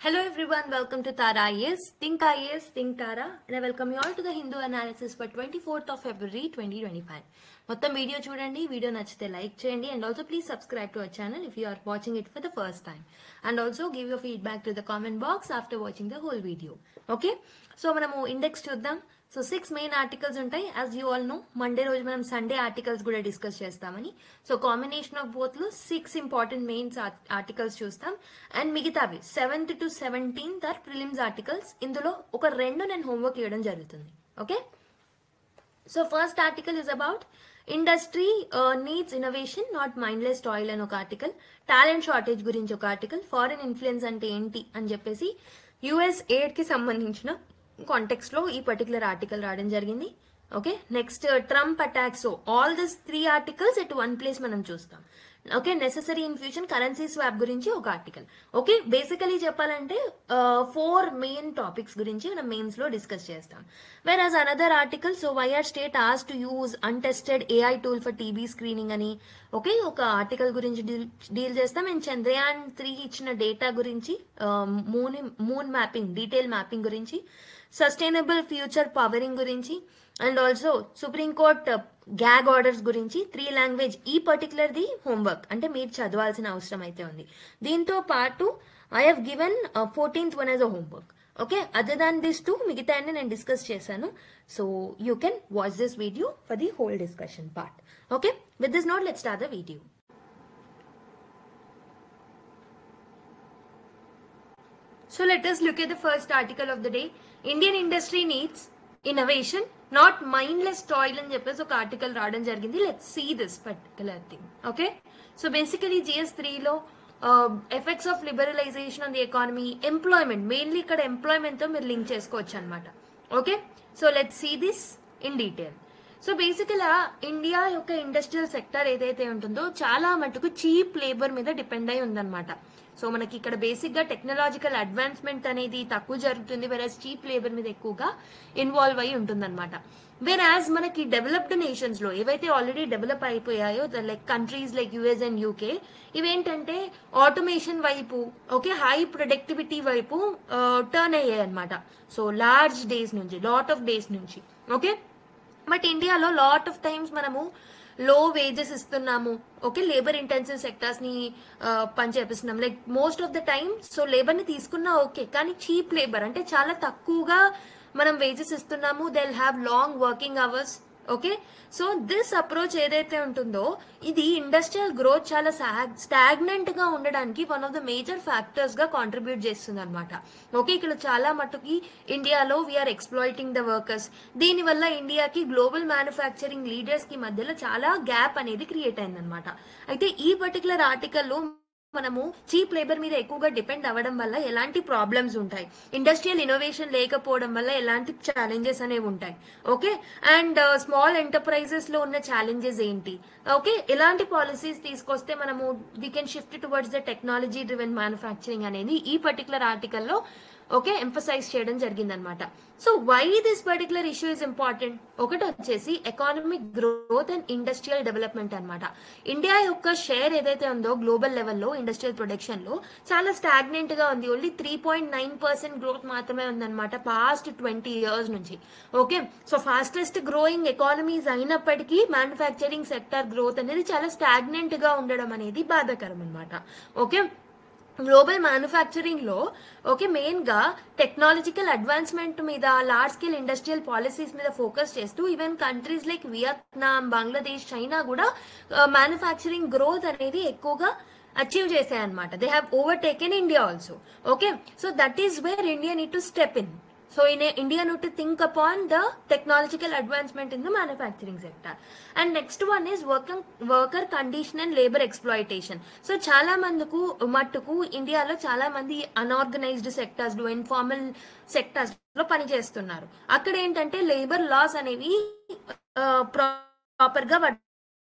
Hello everyone, welcome to Tara IAS, Think Tara, and I welcome you all to the Hindu analysis for 24th of February 2025. మొత్తం video చూడండి, video నచ్చితే like చేయండి, and also please subscribe to our channel if you are watching it for the first time, and also give your feedback to the comment box after watching the whole video. Okay, so మనము index చూద్దాం. So 6 main articles ఉంటాయి. As you all know, Monday రోజు మనం Sunday articles కూడా discuss చేస్తామని. So combination of both లో 6 important mains articles చూస్తాం, and మిగతావి 7th to 17th are prelims articles. ఇందులో ఒక 2 నేను హోంవర్క్ ఇవ్వడం జరుగుతుంది. Okay, so first article is about industry needs innovation not mindless toil అని ఒక ఆర్టికల్, టాలెంట్ షార్టేజ్ గురించి ఒక ఆర్టికల్, ఫారిన్ ఇన్ఫ్లుయెన్స్ అంటే ఏంటి అని చెప్పేసి యుఎస్ ఎయిడ్ కి సంబంధించిన కాంటెక్స్ట్ లో ఈ పర్టికులర్ ఆర్టికల్ రావడం జరిగింది. Okay, next Trump attacks. So all this 3 articles at one place మనం చూస్తాం. Okay, necessary infusion, currency swap గురించి ఒక ఆర్టికల్. ఓకే, బేసికలీ చెప్పాలంటే 4 మెయిన్ టాపిక్స్ గురించి మనం మెయిన్స్ లో డిస్కస్ చేస్తాం. Where as another article, so why are states ఆస్ to use untested AI tool for TB screening అని ఓకే ఒక ఆర్టికల్ గురించి డీల్ చేస్తాం. అండ్ చంద్రయాన్ 3 ఇచ్చిన డేటా గురించి, మూన్ మ్యాపింగ్, డీటెయిల్ మ్యాపింగ్ గురించి, సస్టైనబుల్ ఫ్యూచర్ పవరింగ్ గురించి, and also supreme court gag orders గురించి 3 లాంగ్వేజ్. ఈ పర్టికులర్ ది హోంవర్క్ అంటే మీరు చదవాల్సిన అవసరం అయితే ఉంది. దీంతో పాటు I have given 14th one as a homework. Okay, other than this 2 మిగతా అన్ని నేను డిస్కస్ చేశాను. So you can watch this video for the whole discussion part. Okay, with this note let's start the video. So let us look at the first article of the day. Indian industry needs innovation, not mindless toil అని చెప్పేసి ఒక article రావడం జరిగింది. Let's see this particular thing. Okay, so basically GS3 లో effects of liberalisation on the economy, employment, mainly ఇక్కడ employment తో మీరు link చేసుకోవచ్చు అనమాట. Okay, so let's see this in detail. So బేసికల్గా ఇండియా యొక్క ఇండస్ట్రియల్ సెక్టర్ ఏదైతే ఉంటుందో చాలా మటుకు చీప్ లేబర్ మీద డిపెండ్ అయి ఉందన్నమాట. సో మనకి ఇక్కడ బేసిక్ గా టెక్నాలజికల్ అడ్వాన్స్మెంట్ అనేది తక్కువ జరుగుతుంది, వెరాజ్ చీప్ లేబర్ మీద ఎక్కువగా ఇన్వాల్వ్ అయి ఉంటుందన్నమాట. వెరాజ్ మనకి డెవలప్డ్ నేషన్స్ లో ఏవైతే ఆల్రెడీ డెవలప్ అయిపోయాయో, like countries like US and UK, ఇవేంటంటే ఆటోమేషన్ వైపు, ఓకే, హై ప్రొడక్టివిటీ వైపు టర్న్ అయ్యాయి అనమాట. సో లార్జ్ డేస్ నుంచి, లాట్ ఆఫ్ డేస్ నుంచి. ఓకే, బట్ ఇండియాలో లాట్ ఆఫ్ టైమ్స్ మనము లో వేజెస్ ఇస్తున్నాము. ఓకే, లేబర్ ఇంటెన్సివ్ సెక్టర్స్ ని పని చేపిస్తున్నాం. Like most of the time so labour ని తీసుకున్నా ఓకే, కానీ చీప్ లేబర్ అంటే చాలా తక్కువగా మనం వేజెస్ ఇస్తున్నాము. They will have long working hours. Okay, so this approach ఏదైతే ఉంటుందో ఇది ఇండస్ట్రియల్ గ్రోత్ చాలా స్టాగ్నెంట్ గా ఉండడానికి one of the major factors గా కాంట్రిబ్యూట్ చేస్తుంది అనమాట. ఓకే, ఇక్కడ చాలా మటుకి ఇండియాలో వీఆర్ ఎక్స్ప్లాయిటింగ్ ద వర్కర్స్. దీనివల్ల ఇండియాకి గ్లోబల్ మ్యానుఫ్యాక్చరింగ్ లీడర్స్ కి మధ్యలో చాలా గ్యాప్ అనేది క్రియేట్ అయిందనమాట. అయితే ఈ పర్టికులర్ ఆర్టికల్లో మనము చీప్ లేబర్ మీద ఎక్కువగా డిపెండ్ అవ్వడం వల్ల ఎలాంటి ప్రాబ్లమ్స్ ఉంటాయి, ఇండస్ట్రియల్ ఇన్నోవేషన్ లేకపోవడం వల్ల ఎలాంటి ఛాలెంజెస్ అనేవి ఉంటాయి. ఓకే, అండ్ స్మాల్ ఎంటర్ప్రైజెస్ లో ఉన్న ఛాలెంజెస్ ఏంటి, ఓకే, ఎలాంటి పాలసీస్ తీసుకొస్తే మనము we can shift towards the technology driven manufacturing అనేది ఈ పర్టికులర్ ఆర్టికల్లో ఓకే ఎంఫసైజ్ చేయడం జరిగిందనమాట. So why this particular issue is important? ఒకటి వచ్చేసి economic growth and industrial development అనమాట. ఇండియా యొక్క షేర్ ఏదైతే ఉందో గ్లోబల్ లెవెల్లో ఇండస్ట్రియల్ ప్రొడక్షన్ లో చాలా స్టాగ్నెంట్ గా ఉంది. ఓన్లీ 3.9% గ్రోత్ మాత్రమే ఉందన్నమాట పాస్ట్ 20 years నుంచి. Okay, so fastest growing economies అయినప్పటికీ మ్యానుఫ్యాక్చరింగ్ సెక్టర్ గ్రోత్ అనేది చాలా స్టాగ్నెంట్ గా ఉండడం అనేది బాధాకరం అనమాట. ఓకే, గ్లోబల్ మ్యానుఫ్యాక్చరింగ్ లో ఓకే మెయిన్ గా టెక్నాలజికల్ అడ్వాన్స్మెంట్ మీద, లార్జ్ స్కేల్ ఇండస్ట్రియల్ పాలసీస్ మీద ఫోకస్ చేస్తూ even countries like Vietnam, Bangladesh, China కూడా మ్యానుఫ్యాక్చరింగ్ గ్రోత్ అనేది ఎక్కువగా అచీవ్ చేశాయి అనమాట. They have overtaken India also. Okay, so that is where India need to step in. So in India need to think upon the technological advancement in the manufacturing sector. And next one is worker condition and labor exploitation. So చాలా మందికు మట్టుకు ఇండియాలో చాలా మంది unorganised sectors లో, informal sectors లో పనిచేస్తున్నారు. అక్కడ ఏంటంటే లేబర్ లాస్ అనేవి ప్రాపర్ గా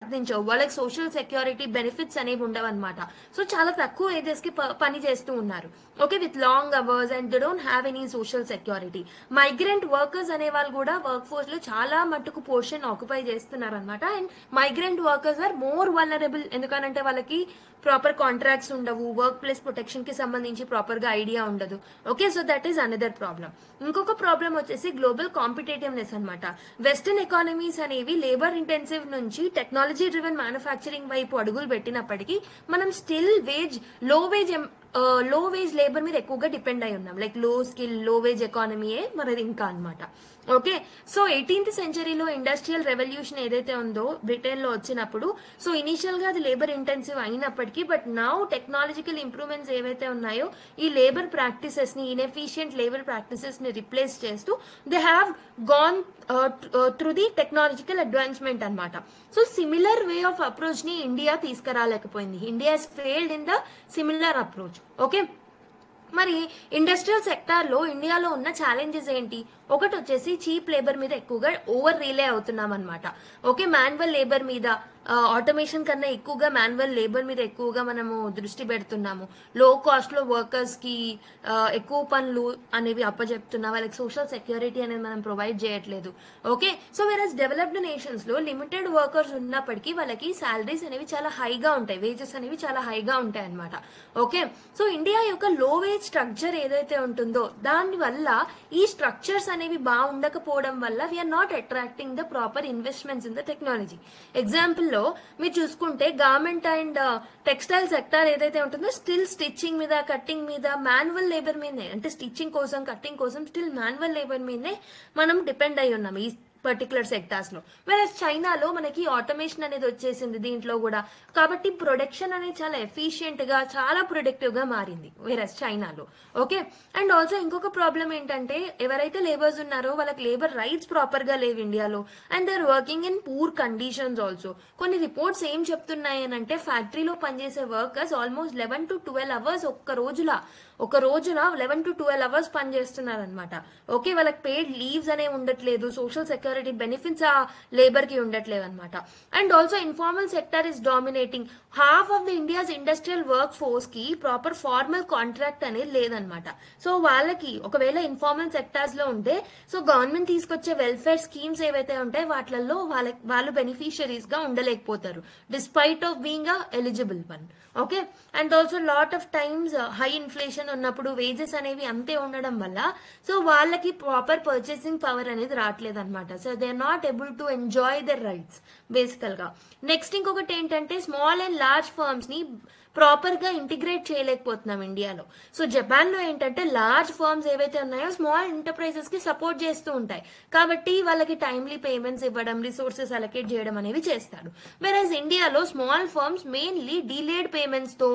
దించవు, వాళ్ళకి సోషల్ సెక్యూరిటీ బెనిఫిట్స్ అనేవి ఉండవు అనమాట. సో చాలా తక్కువ ఏజెస్ కి పని చేస్తూ ఉన్నారు. Okay, with long hours and they don't have any social security. Migrant workers అనే వాళ్ళు కూడా వర్క్ ఫోర్స్ లో చాలా మట్టుకు పోర్షన్ ఆక్యుపై చేస్తున్నారు అనమాట. And migrant workers are more vulnerable, ఎందుకనంటే వాళ్ళకి ప్రాపర్ కాంట్రాక్ట్స్ ఉండవు, వర్క్ ప్లేస్ ప్రొటెక్షన్ కి సంబంధించి ప్రాపర్ గా ఐడియా ఉండదు. Okay, so that is another problem. ఇంకొక ప్రాబ్లం వచ్చేసి గ్లోబల్ కాంపిటేటివ్నెస్ అనమాట. వెస్టర్న్ ఎకానమీస్ అనేవి లేబర్ ఇంటెన్సివ్ నుంచి టెక్నాలజీ డ్రివెన్ మ్యానుఫ్యాక్చరింగ్ వైపు అడుగులు పెట్టినప్పటికీ మనం స్టిల్ లో వేజ్ లేబర్ మీద ఎక్కువగా డిపెండ్ అయి ఉన్నాం. లైక్ లో స్కిల్ లో వేజ్ ఎకానమీయే మనది ఇంకా అనమాట. ఓకే, సో 18th సెంచరీలో ఇండస్ట్రియల్ రెవల్యూషన్ ఏదైతే ఉందో బ్రిటన్ లో వచ్చినప్పుడు, సో ఇనిషియల్ గా అది లేబర్ ఇంటెన్సివ్ అయినప్పటికీ, బట్ నౌ టెక్నాలజికల్ ఇంప్రూవ్మెంట్స్ ఏవైతే ఉన్నాయో ఈ లేబర్ ప్రాక్టీసెస్ ని, ఇన్ఎఫిషియంట్ లేబర్ ప్రాక్టీసెస్ ని రిప్లేస్ చేస్తూ they have gone through the technological advancement అనమాట. So similar way of approach ని ఇండియా తీసుకురాలేకపోయింది. India has failed in the similar approach. Okay, మరి ఇండస్ట్రియల్ సెక్టార్ లో ఇండియాలో ఉన్న ఛాలెంజెస్ ఏంటి? ఒకటి వచ్చేసి చీప్ లేబర్ మీద ఎక్కువగా ఓవర్ రిలే అవుతున్నాం అనమాట. ఓకే, మాన్యువల్ లేబర్ మీద, ఆటోమేషన్ కన్నా ఎక్కువగా మాన్యువల్ లేబర్ మీద ఎక్కువగా మనము దృష్టి పెడుతున్నాము. లో కాస్ట్ లో వర్కర్స్ కి ఎక్కువ పనులు అనేవి అప్పచెప్తున్నాం, వాళ్ళకి సోషల్ సెక్యూరిటీ అనేది మనం ప్రొవైడ్ చేయట్లేదు. ఓకే, సో వేరస్ డెవలప్డ్ నేషన్స్ లో లిమిటెడ్ వర్కర్స్ ఉన్నప్పటికీ వాళ్ళకి సాలరీస్ అనేవి చాలా హైగా ఉంటాయి, వేజెస్ అనేవి చాలా హైగా ఉంటాయి అనమాట. ఓకే, సో ఇండియా యొక్క లో వేజ్ స్ట్రక్చర్ ఏదైతే ఉంటుందో దాని వల్ల ఈ స్ట్రక్చర్స్ అనేవి బాగుండకపోవడం వల్ల we are not attracting the proper investments in the technology. Example లో మీరు చూసుకుంటే గార్మెంట్ అండ్ టెక్స్టైల్ సెక్టార్ ఏదైతే ఉంటుందో స్టిల్ స్టిచ్చింగ్ మీద, కట్టింగ్ మీద, మాన్యువల్ లేబర్ మీదే, అంటే స్టిచ్చింగ్ కోసం, కట్టింగ్ కోసం స్టిల్ మాన్యువల్ లేబర్ మీదే మనం డిపెండ్ అయి ఉన్నాం ఈ పర్టికులర్ సెక్టార్స్ లో. వేరస్ చైనాలో మనకి ఆటోమేషన్ అనేది వచ్చేసింది దీంట్లో కూడా, కాబట్టి ప్రొడక్షన్ అనేది చాలా ఎఫిషియెంట్ గా, చాలా ప్రొడక్టివ్ గా మారింది వేరస్ చైనాలో. ఓకే, అండ్ ఆల్సో ఇంకొక ప్రాబ్లం ఏంటంటే ఎవరైతే లేబర్స్ ఉన్నారో వాళ్ళకి లేబర్ రైట్స్ ప్రాపర్ గా లేవు ఇండియాలో, and they are working in poor conditions also. కొన్ని రిపోర్ట్స్ ఏం చెప్తున్నాయి అని అంటే ఫ్యాక్టరీలో పనిచేసే వర్కర్స్ ఆల్మోస్ట్ 11 to 12 అవర్స్ ఒక రోజున 11 to 12 అవర్స్ పనిచేస్తున్నారు అనమాట. ఓకే, వాళ్ళకి పెయిడ్ లీవ్స్ అనేవి ఉండట్లేదు, సోషల్ సెక్యూరిటీ బెనిఫిట్స్ ఆ లేబర్ కి ఉండట్లేదు అనమాట. And also informal sector is dominating. Half of the India's industrial work force కి ప్రాపర్ ఫార్మల్ కాంట్రాక్ట్ అనేది లేదనమాట. సో వాళ్ళకి ఒకవేళ ఇన్ఫార్మల్ సెక్టార్స్ లో ఉంటే, సో గవర్నమెంట్ తీసుకొచ్చే వెల్ఫేర్ స్కీమ్స్ ఏవైతే ఉంటాయి వాటిల్లో వాళ్ళు బెనిఫిషియరీస్ గా ఉండలేకపోతారు, despite of being a eligible one. Okay, and also lot of times high inflation ఉన్నప్పుడు వేజెస్ అనేవి అంతే ఉండడం వల్ల సో వాళ్ళకి ప్రాపర్ పర్చేసింగ్ పవర్ అనేది రావట్లేదు అనమాట. So they are not able to enjoy their rights బేసికల్ గా. నెక్స్ట్ ఇంకొకటి ఏంటంటే స్మాల్ అండ్ లార్జ్ ఫర్మ్స్ ని ప్రాపర్ గా ఇంటిగ్రేట్ చేయలేకపోతున్నాం ఇండియాలో. సో జపాన్ లో ఏంటంటే లార్జ్ ఫర్మ్స్ ఏవైతే ఉన్నాయో స్మాల్ ఎంటర్ప్రైజెస్ కి సపోర్ట్ చేస్తూ ఉంటాయి, కాబట్టి వాళ్ళకి టైమ్లీ పేమెంట్స్ ఇవ్వడం, రిసోర్సెస్ అలొకేట్ చేయడం అనేవి చేస్తాడు. వెరస్ ఇండియాలో small firms mainly delayed payments తో,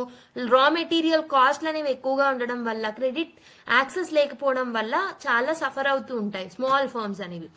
రా మెటీరియల్ కాస్ట్లు అనేవి ఎక్కువగా ఉండడం వల్ల, క్రెడిట్ యాక్సెస్ లేకపోవడం వల్ల చాలా సఫర్ అవుతూ ఉంటాయి స్మాల్ ఫర్మ్స్ అనేవి.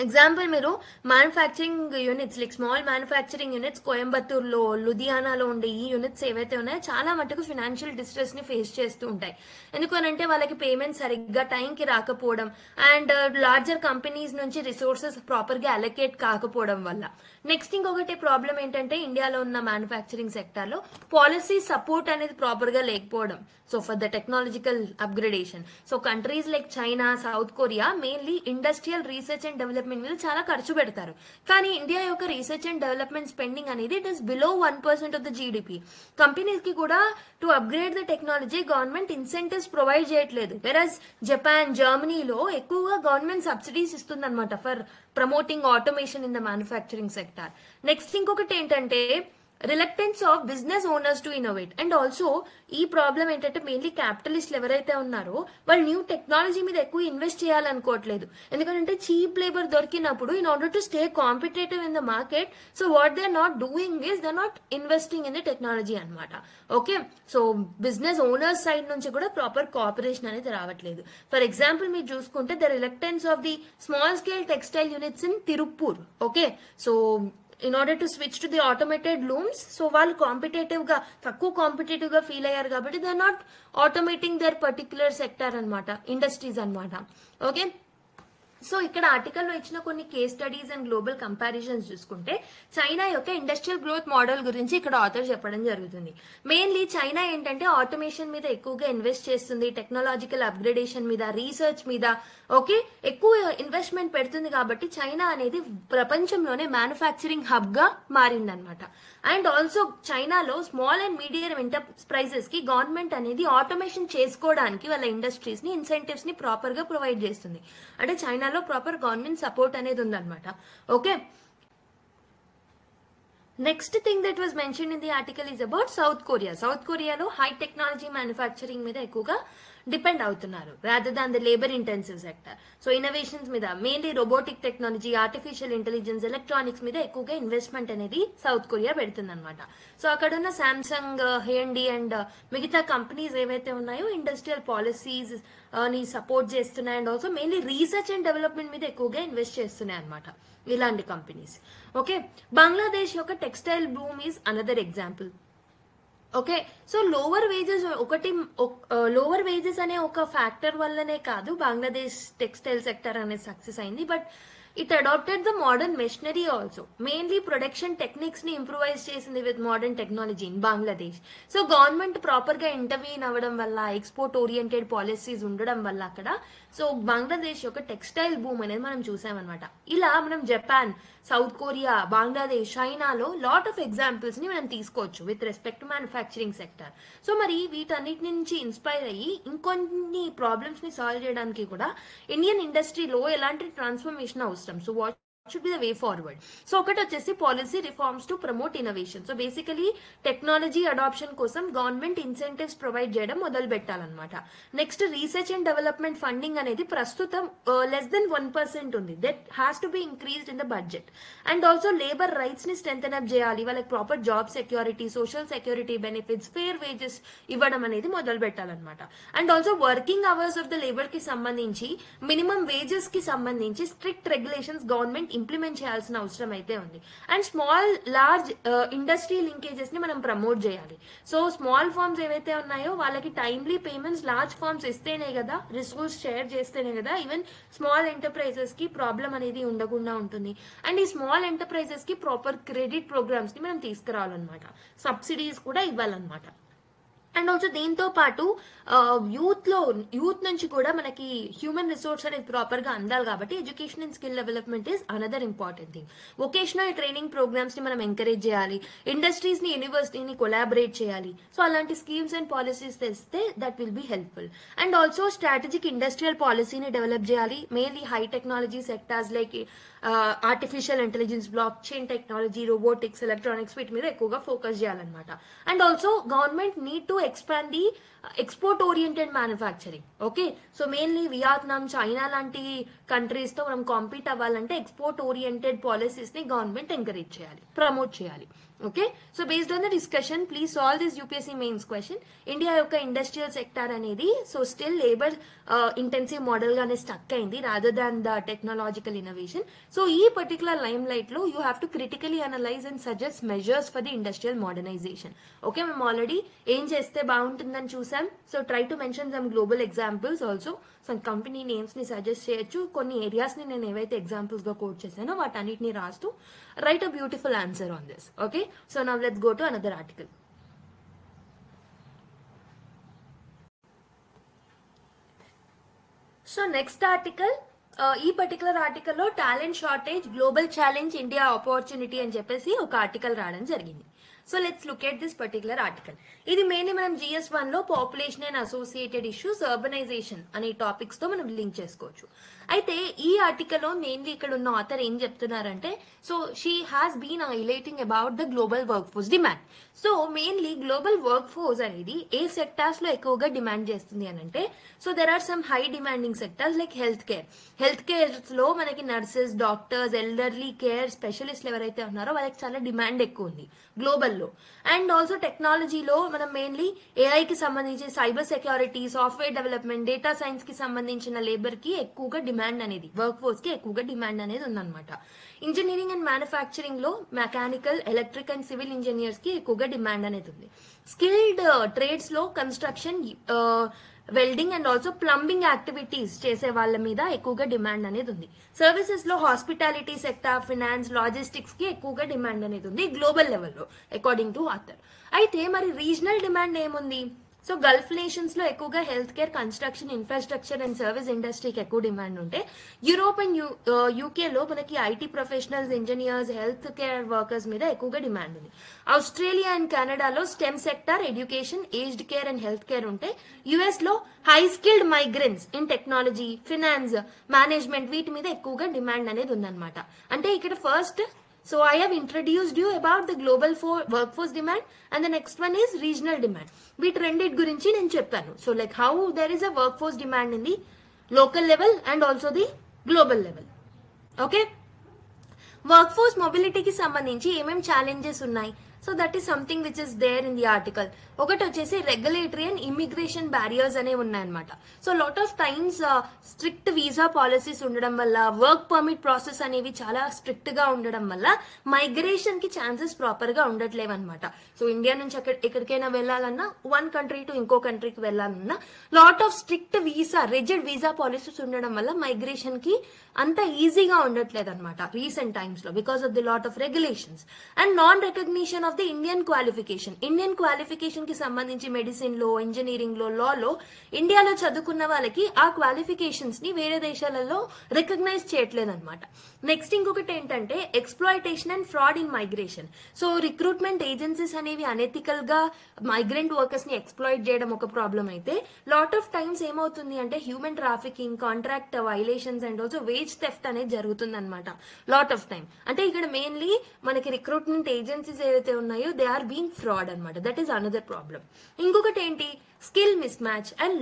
ఎగ్జాంపుల్ మీరు manufacturing units, like small manufacturing units కోయంబత్తూర్లో, లుధియానాలో ఉండే ఈ యూనిట్స్ ఏవైతే ఉన్నాయో చాలా మటుకు ఫినాన్షియల్ డిస్ట్రెస్ ని ఫేస్ చేస్తూ ఉంటాయి. ఎందుకనంటే వాళ్ళకి పేమెంట్ సరిగ్గా టైంకి రాకపోవడం అండ్ లార్జర్ కంపెనీస్ నుంచి రిసోర్సెస్ ప్రాపర్ గా అలొకేట్ కాకపోవడం వల్ల. నెక్స్ట్ ఇంకొకటి ప్రాబ్లం ఏంటంటే ఇండియాలో ఉన్న మ్యానుఫ్యాక్చరింగ్ సెక్టార్ లో పాలసీ సపోర్ట్ అనేది ప్రాపర్ గా లేకపోవడం. So for the technological upgradation, so countries like China, south Korea mainly industrial research and development మీద చాలా ఖర్చు పెడతారు, కానీ ఇండియా యొక్క రీసెర్చ్ అండ్ డెవలప్మెంట్ స్పెండింగ్ అనేది it is below 1% of the GDP. Companies కి కూడా to upgrade the technology government incentives provide చేయట్లేదు. వెరస్ జపాన్, జర్మనీలో ఎక్కువగా గవర్నమెంట్ సబ్సిడీస్ ఇస్తుంది అనమాట for promoting automation in the manufacturing sector. Next ఇంకొకటి ఏంటంటే reluctance of business owners to innovate. And also ఈ ప్రాబ్లం ఏంటంటే మెయిన్లీ క్యాపిటలిస్ట్లు ఎవరైతే ఉన్నారో వాళ్ళు న్యూ టెక్నాలజీ మీద ఎక్కువ ఇన్వెస్ట్ చేయాలనుకోవట్లేదు, ఎందుకంటే చీప్ లేబర్ దొరికినప్పుడు in order to stay competitive in the market, so what they are not doing is they are not investing in the technology అనమాట. Okay, so business owners side నుంచి కూడా proper cooperation అనేది రావట్లేదు. For example మీరు చూసుకుంటే the reluctance of the small scale textile units in Tirupur. Okay, so in order to switch to the automated looms, so వాళ్ళు తక్కువ competitive గా ఫీల్ అయ్యారు కాబట్టి they are not automating their particular sector అనమాట, industries అనమాట. Okay, so ఇక్కడ ఆర్టికల్లో ఇచ్చిన కొన్ని case studies and global comparisons చూసుకుంటే చైనా యొక్క ఇండస్ట్రియల్ గ్రోత్ మోడల్ గురించి ఇక్కడ ఆథర్ చెప్పడం జరుగుతుంది. మెయిన్లీ చైనా ఏంటంటే ఆటోమేషన్ మీద ఎక్కువగా ఇన్వెస్ట్ చేస్తుంది, టెక్నాలజికల్ అప్గ్రేడేషన్ మీద, రీసెర్చ్ మీద ఓకే ఎక్కువ ఇన్వెస్ట్మెంట్ పెడుతుంది. కాబట్టి చైనా అనేది ప్రపంచంలోనే మ్యానుఫ్యాక్చరింగ్ హబ్ గా మారిందనమాట. అండ్ ఆల్సో చైనాలో స్మాల్ అండ్ మీడియం ఎంటర్ప్రైజెస్ కి గవర్నమెంట్ అనేది ఆటోమేషన్ చేసుకోవడానికి వాళ్ళ ఇండస్ట్రీస్ ని ఇన్సెంటివ్స్ ని ప్రాపర్ గా ప్రొవైడ్ చేస్తుంది. అంటే చైనాలో ప్రాపర్ గవర్నమెంట్ సపోర్ట్ అనేది ఉందన్నమాట. Okay, next thing that was mention in the article is about South Korea. South కొరియాలో హై టెక్నాలజీ మ్యానుఫ్యాక్చరింగ్ మీద ఎక్కువగా డిపెండ్ అవుతున్నారు rather than the labour intensive sector. So innovations మీద mainly robotic technology, artificial intelligence, electronics మీద ఎక్కువగా investment అనేది south Korea పెడుతుంది అనమాట. సో అక్కడ ఉన్న సామ్సంగ్, హేండి అండ్ మిగతా కంపెనీస్ ఏవైతే ఉన్నాయో ఇండస్ట్రియల్ పాలసీస్ ని సపోర్ట్ చేస్తున్నాయి. And also mainly research and development మీద ఎక్కువగా ఇన్వెస్ట్ చేస్తున్నాయి అనమాట ఇలాంటి కంపెనీస్. ఓకే, బంగ్లాదేశ్ యొక్క textile boom is another example. Okay, so lower wages అనే ఒక ఫ్యాక్టర్ వల్లనే కాదు బంగ్లాదేశ్ టెక్స్టైల్ సెక్టర్ అనేది సక్సెస్ అయింది, but it adapted the modern machinery also. Mainly production techniques ని ఇంప్రూవైజ్ చేసింది with modern technology in Bangladesh. So government proper గా intervene అవ్వడం వల్ల, ఎక్స్పోర్ట్ ఓరియంటెడ్ పాలసీస్ ఉండడం వల్ల అక్కడ సో బంగ్లాదేశ్ యొక్క టెక్స్టైల్ బూమ్ అనేది మనం చూసామన్నమాట. ఇలా మనం జపాన్, సౌత్ కొరియా, బంగ్లాదేశ్, చైనాలో లాట్ ఆఫ్ ఎగ్జాంపుల్స్ ని మనం తీసుకోవచ్చు with respect to manufacturing sector. So మరి వీటన్నిటి నుంచి ఇన్స్పైర్ అయ్యి ఇంకొన్ని ప్రాబ్లమ్స్ ని సాల్వ్ చేయడానికి కూడా ఇండియన్ ఇండస్ట్రీలో ఎలాంటి ట్రాన్స్ఫర్మేషన్ అవసరం. So what should be the way forward. So ఒకటి వచ్చేసి policy reforms to promote innovation. So basically technology adoption కోసం గవర్నమెంట్ ఇన్సెంటివ్స్ ప్రొవైడ్ చేయడం మొదలు పెట్టాలన్నమాట. Next research and development funding అనేది ప్రస్తుతం లెస్ దెన్ 1% ఉంది. That has to be increased in the budget. And also labour rights ని strengthen up చేయాలి, వాళ్ళకి proper job security, social security benefits, fair wages ఇవ్వడం అనేది మొదలు పెట్టాలన్నమాట. And also working hours of the labour కి సంబంధించి, మినిమం వేజెస్ కి సంబంధించి స్ట్రిక్ట్ రెగ్యులేషన్స్ గవర్నమెంట్ ఇంప్లిమెంట్ చేయాల్సిన అవసరం అయితే ఉంది. And small large industry linkages ని మనం ప్రమోట్ చేయాలి. సో స్మాల్ ఫార్మ్స్ ఏవైతే ఉన్నాయో వాళ్ళకి టైమ్లీ పేమెంట్స్ లార్జ్ ఫార్మ్స్ ఇస్తేనే కదా, రిసోర్స్ షేర్ చేస్తేనే కదా ఈవెన్ స్మాల్ ఎంటర్ప్రైజెస్ కి ప్రాబ్లం అనేది ఉండకుండా ఉంటుంది. అండ్ ఈ స్మాల్ ఎంటర్ప్రైజెస్ కి ప్రాపర్ క్రెడిట్ ప్రోగ్రామ్స్ ని మనం తీసుకురావాలన్నమాట, సబ్సిడీస్ కూడా ఇవ్వాలన్నమాట. అండ్ ఆల్సో దీంతో పాటు యూత్ నుంచి కూడా మనకి హ్యూమన్ రిసోర్స్ అనేది ప్రాపర్ గా అందాలి. కాబట్టి education and skill development is another important thing. Vocational training programmes ని మనం ఎంకరేజ్ చేయాలి, ఇండస్ట్రీస్ ని, యూనివర్సిటీని కొలాబరేట్ చేయాలి. సో అలాంటి స్కీమ్స్ అండ్ పాలసీస్ తెస్తే that will be helpful. And also strategic industrial పాలసీని డెవలప్ చేయాలి. Mainly high technology sectors like artificial intelligence, block chain technology, robotics, electronics వీటి మీద ఎక్కువగా ఫోకస్ చేయాలన్నమాట. And also government need to expand the export oriented manufacturing. Okay, so mainly Vietnam, China లాంటి countries తో మనం compete అవ్వాలంటే export oriented policies ని government encourage చేయాలి, ప్రమోట్ చేయాలి. Okay, so based on the discussion please solve this UPSC mains question. India యొక్క industrial sector అనేది so still labour intensive model గానే స్టక్ అయింది rather than the technological innovation. So ఈ particular limelight లో you have to critically analyse and suggest measures for the industrial modernisation. Okay, మేము already ఏం చేస్తే బాగుంటుందని చూసాం. So try to mention some global examples, also some company names ని suggest చేయొచ్చు. కొన్ని ఏరియాస్ ని నేను ఏవైతే ఎగ్జాంపుల్స్ గా కోట్ చేశానో వాటన్నిటిని రాస్తూ write a beautiful answer on this. Okay, so now let's go to another article. So next article, ఈ పర్టికులర్ ఆర్టికల్లో talent shortage, global challenge, India opportunity అని చెప్పేసి ఒక ఆర్టికల్ రావడం జరిగింది. So let's look at this particular article. ఇది mainly మనం GS1 లో population and associated issues, urbanisation అనే టాపిక్స్ తో మనం లింక్ చేసుకోవచ్చు. అయితే ఈ ఆర్టికల్లో మెయిన్లీ ఇక్కడ ఉన్న ఆథర్ ఏం చెప్తున్నారంటే, so she has been highlighting about the global workforce demand. So mainly global workforce అనేది ఏ సెక్టార్స్ లో ఎక్కువగా డిమాండ్ చేస్తుంది అని అంటే, so there are some high demanding sectors like health care. Health care లో మనకి నర్సెస్, డాక్టర్స్, ఎల్డర్లీ కేర్ స్పెషలిస్ట్లు ఎవరైతే ఉన్నారో వాళ్ళకి చాలా డిమాండ్ ఎక్కువ ఉంది గ్లోబల్ లో. అండ్ ఆల్సో టెక్నాలజీలో మనం మెయిన్లీ AI కి సంబంధించి cyber security, software development, data science కి సంబంధించిన లేబర్ కి ఎక్కువగా డిమాండ్ అనేది, వర్క్ ఫోర్స్ కి ఎక్కువగా డిమాండ్ అనేది ఉందన్నమాట. ఇంజనీరింగ్ అండ్ మ్యానుఫ్యాక్చరింగ్ లో mechanical, electric and civil engineers కి ఎక్కువగా డిమాండ్ అనేది ఉంది. స్కిల్డ్ ట్రేడ్స్ లో construction, welding and also plumbing activities చేసే వాళ్ళ మీద ఎక్కువగా డిమాండ్ అనేది ఉంది. సర్వీసెస్ లో హాస్పిటాలిటీ సెక్టర్, ఫినాన్స్, లాజిస్టిక్స్ కి ఎక్కువగా డిమాండ్ అనేది ఉంది గ్లోబల్ లెవెల్లో అకార్డింగ్ టు ఆథర్. అయితే మరి రీజనల్ డిమాండ్ ఏముంది? సో గల్ఫ్ నేషన్స్ లో ఎక్కువగా health care, construction, infrastructure and service ఇండస్ట్రీకి ఎక్కువ డిమాండ్ ఉంటే, యూరోప్ అండ్ యూకే లో మనకి IT professionals, engineers, health care workers మీద ఎక్కువగా డిమాండ్ ఉంది. ఆస్ట్రేలియా అండ్ కెనడాలో STEM sector, education, aged care and health care ఉంటే, యుఎస్ లో high skilled migrants in technology, finance, management వీటి మీద ఎక్కువగా డిమాండ్ అనేది ఉందన్నమాట. అంటే ఇక్కడ first so I have introduced you about the global workforce demand and the next one is regional demand. వీటి రెండిటి గురించి నేను చెప్పాను. So like how there is a workforce demand in the local level and also the global level. Okay? Workforce mobility కి సంబంధించి ఏమేం challenges ఉన్నాయి? So that is something which is there in the article. ఒకటి వచ్చేసి regulatory and immigration barriers అనేవి ఉన్నాయన్నమాట. So lot of times strict visa policies ఉండడం వల్ల, వర్క్ పర్మిట్ ప్రాసెస్ అనేవి చాలా స్ట్రిక్ట్ గా ఉండడం వల్ల మైగ్రేషన్ కి ఛాన్సెస్ ప్రాపర్ గా ఉండట్లేవు అనమాట. సో ఇండియా నుంచి ఎక్కడికైనా వెళ్ళాలన్నా, వన్ కంట్రీ టు ఇంకో కంట్రీకి వెళ్ళాలన్నా lot of strict visa, rigid visa policies ఉండడం వల్ల మైగ్రేషన్ కి అంత ఈజీగా ఉండట్లేదు అనమాట రీసెంట్ టైమ్స్ లో, because of the lot of regulations and non recognition of the Indian qualification. Indian qualification కి సంబంధించి మెడిసిన్ లో, ఇంజనీరింగ్ లో, లాలో ఇండియాలో చదువుకున్న వాళ్ళకి ఆ క్వాలిఫికేషన్స్ ని వేరే దేశాలలో రికగ్నైజ్ చేయట్లేదు అనమాట. నెక్స్ట్ ఇంకొకటి ఏంటంటే exploitation and fraud in migration. So recruitment agencies అనేవి అనెథికల్ గా మైగ్రెంట్ వర్కర్స్ ని ఎక్స్ప్లాయిట్ చేయడం ఒక ప్రాబ్లం అయితే, లాట్ ఆఫ్ టైమ్స్ ఏమవుతుంది అంటే human trafficking, contract violations and also wage theft అనేది జరుగుతుంది అనమాట లాట్ ఆఫ్ టైమ్. అంటే ఇక్కడ మెయిన్లీ మనకి రిక్రూట్మెంట్ ఏజెన్సీస్ ఏవైతే ఉన్నాయో దే ఆర్ బీయింగ్ ఫ్రాడ్ అనమాట. That is another problem. ఇంకొకటి ఏంటి? Skill mismatch and